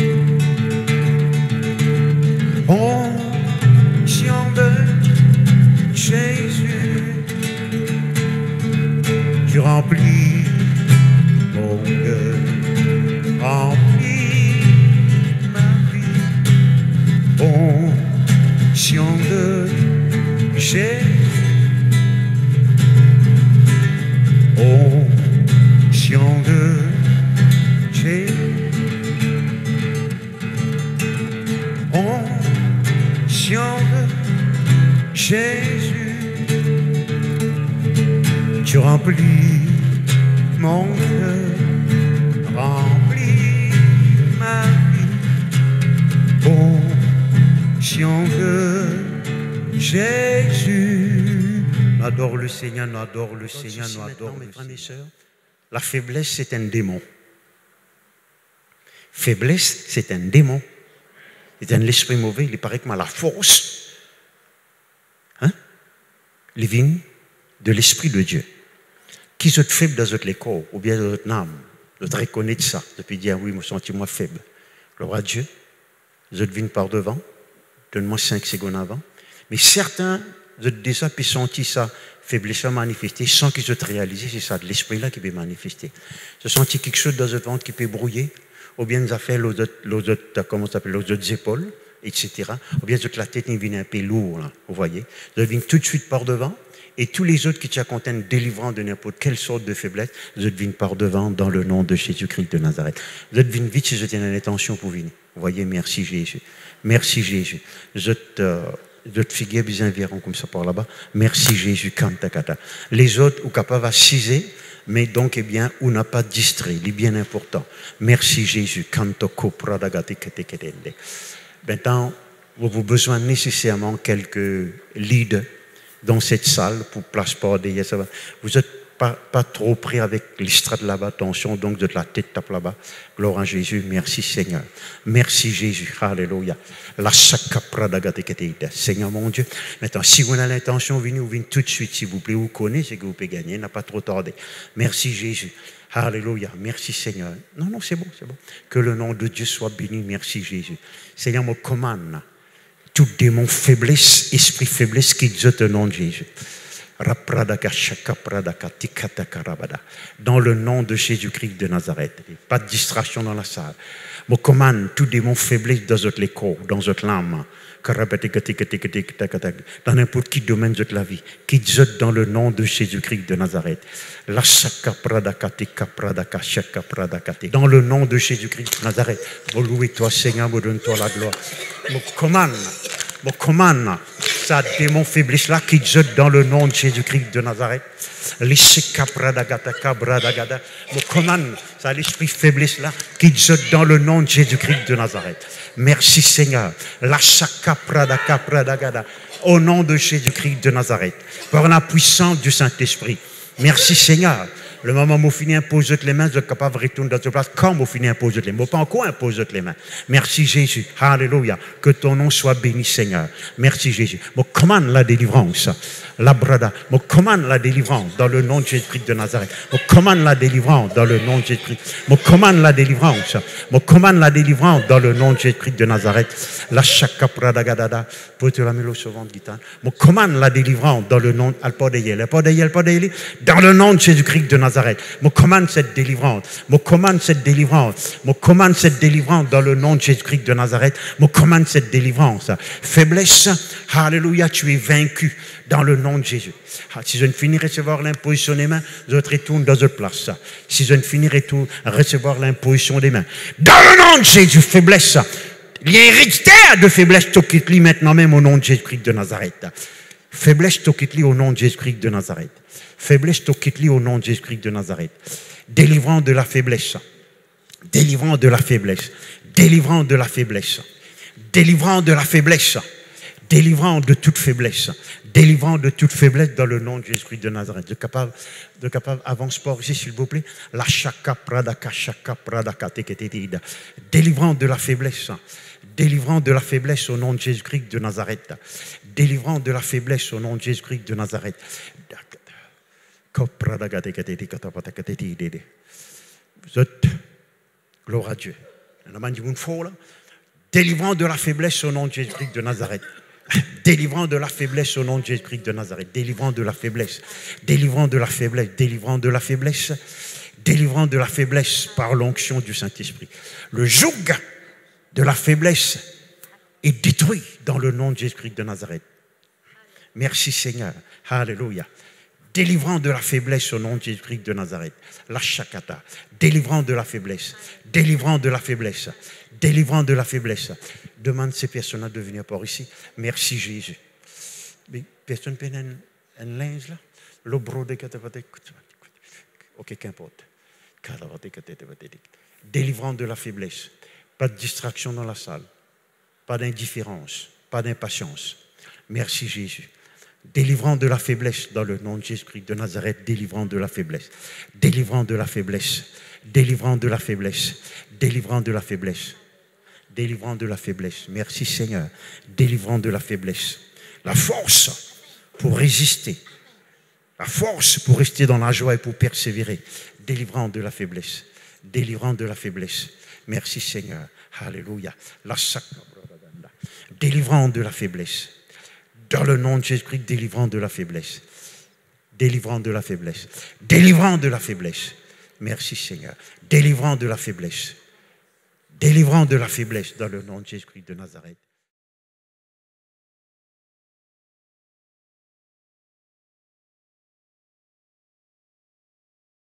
onction de Jésus. Tu remplis mon cœur, remplis ma vie, onction de Jésus. Onction de Jésus, onction de Jésus, tu remplis mon cœur, remplis ma vie, onction de Jésus. Nous adore le Seigneur, nous adore le Seigneur, nous adore mes frères et sœurs. La faiblesse, c'est un démon. Faiblesse, c'est un démon. C'est un esprit mauvais. Il paraît que la force, les vignes de l'esprit de Dieu. Qui sont faibles dans votre corps, ou bien dans votre âme, de reconnaître ça, depuis dire oui, je me sens moi faible. Gloire à Dieu. Vous êtes vignes par devant. Donne-moi 5 secondes avant. Mais certains, vous êtes déjà pu sentir ça, faiblesse manifester, sans qu'ils soient réalisés, c'est ça, de l'esprit-là qui peut manifester. Vous sentez quelque chose dans votre ventre qui peut brouiller, ou bien vous avez fait les autres épaules, etc. Ou bien la tête vient un peu lourde, là, vous voyez. Vous venez tout de suite par devant, et tous les autres qui te contiennent délivrant de n'importe quelle sorte de faiblesse, vous venez par devant dans le nom de Jésus-Christ de Nazareth. Vous venez vite si vous êtes en intention pour venir. Vous voyez, merci Jésus. Merci Jésus. Vous êtes figuiers bien environ comme ça par là-bas. Merci Jésus. Les autres, vous capables à ciser, mais donc, eh bien, on n'a pas distrait. Il est bien important. Merci Jésus. Maintenant, vous avez besoin nécessairement quelques leaders dans cette salle pour place par derrière. Vous n'êtes pas trop pris avec l'estrade là-bas, attention, donc de la tête tape là-bas. Gloire à Jésus, merci Seigneur. Merci Jésus, alléluia. La Seigneur mon Dieu. Maintenant, si vous avez l'intention, venez tout de suite, s'il vous plaît. Vous connaissez que vous pouvez gagner, n'a pas trop tardé. Merci Jésus. Alléluia. Merci Seigneur. Non, c'est bon, c'est bon. Que le nom de Dieu soit béni. Merci Jésus. Seigneur, me commande tout démon faiblesse, esprit faiblesse qui dit au nom de Jésus. Dans le nom de Jésus-Christ de Nazareth. Pas de distraction dans la salle. Je commande tout démon faiblesse dans votre corps, dans votre âme. Dans n'importe quel domaine de la vie. Qui jette dans le nom de Jésus-Christ de Nazareth. Dans le nom de Jésus-Christ de Nazareth. Vous louez toi Seigneur, vous donne toi la gloire. Je commande ça, démon faiblesse là, qui jette dans le nom de Jésus-Christ de Nazareth. Mon commande, ça l'esprit faiblesse là, qui jette dans le nom de Jésus-Christ de Nazareth. Merci Seigneur. Au nom de Jésus-Christ de Nazareth. Par la puissance du Saint-Esprit. Merci Seigneur. Le moment où fini impose les mains, je suis capable de retourner dans cette place. Quand vous finissez impose les mains, pas encore impose les mains. Merci Jésus. Alléluia. Que ton nom soit béni, Seigneur. Merci Jésus. Je commande la délivrance. La brada. Je commande la délivrance dans le nom de Jésus-Christ de Nazareth. Je commande la délivrance dans le nom de Jésus-Christ. Je commande la délivrance. Je commande la délivrance dans le nom de Jésus-Christ de Nazareth. La chaka prada gadada. Pour te la mélo souvent guitare. Je commande la délivrance dans le nom dans le nom de Jésus-Christ de Nazareth. Je commande cette délivrance. Je commande cette délivrance. Je commande cette délivrance dans le nom de Jésus-Christ de Nazareth. Je commande cette délivrance. Faiblesse, alléluia, tu es vaincu dans le nom de Jésus. Si je ne finis de recevoir l'imposition des mains, je retourne dans autre place. Si je ne finirai de recevoir l'imposition des mains, dans le nom de Jésus, faiblesse, il y a héréditaire de faiblesse, tu quittes maintenant même au nom de Jésus-Christ de Nazareth. Faiblesse, tu quittes au nom de Jésus-Christ de Nazareth. Faiblesse, tu quittes au nom de Jésus-Christ de Nazareth. Délivrant de la faiblesse. Délivrant de la faiblesse. Délivrant de la faiblesse. Délivrant de la faiblesse. Délivrant de toute faiblesse. Délivrant de toute faiblesse dans le nom de Jésus-Christ de Nazareth. De capable, avance pas ici, s'il vous plaît. La shaka pradaka teketida. Délivrant de la faiblesse. Délivrant de la faiblesse au nom de Jésus-Christ de Nazareth. Délivrant de la faiblesse au nom de Jésus-Christ de Nazareth. Vous êtes, gloire à Dieu. Délivrant de la faiblesse au nom de Jésus-Christ de Nazareth. Délivrant de la faiblesse au nom de Jésus-Christ de Nazareth. Délivrant de la faiblesse. Délivrant de la faiblesse. Délivrant de la faiblesse. Délivrant de la faiblesse par l'onction du Saint-Esprit. Le joug de la faiblesse est détruit dans le nom de Jésus-Christ de Nazareth. Merci Seigneur. Alléluia. Délivrant de la faiblesse au nom de Jésus-Christ de Nazareth. La chakata. Délivrant de la faiblesse. Délivrant de la faiblesse. Délivrant de la faiblesse. Demande ces personnes de venir par ici. Merci Jésus. Mais personne peut un linge là. Le brodé. Ok, qu'importe. Délivrant de la faiblesse. Pas de distraction dans la salle. Pas d'indifférence. Pas d'impatience. Merci Jésus. Délivrant de la faiblesse dans le nom de Jésus-Christ de Nazareth, délivrant de la faiblesse, délivrant de la faiblesse, délivrant de la faiblesse, délivrant de la faiblesse, délivrant de la faiblesse. Merci Seigneur, délivrant de la faiblesse. La force pour résister, la force pour rester dans la joie et pour persévérer, délivrant de la faiblesse, délivrant de la faiblesse. Merci Seigneur, alléluia. La délivrant de la faiblesse. Dans le nom de Jésus-Christ, délivrant de la faiblesse. Délivrant de la faiblesse. Délivrant de la faiblesse. Merci Seigneur. Délivrant de la faiblesse. Délivrant de la faiblesse dans le nom de Jésus-Christ de Nazareth.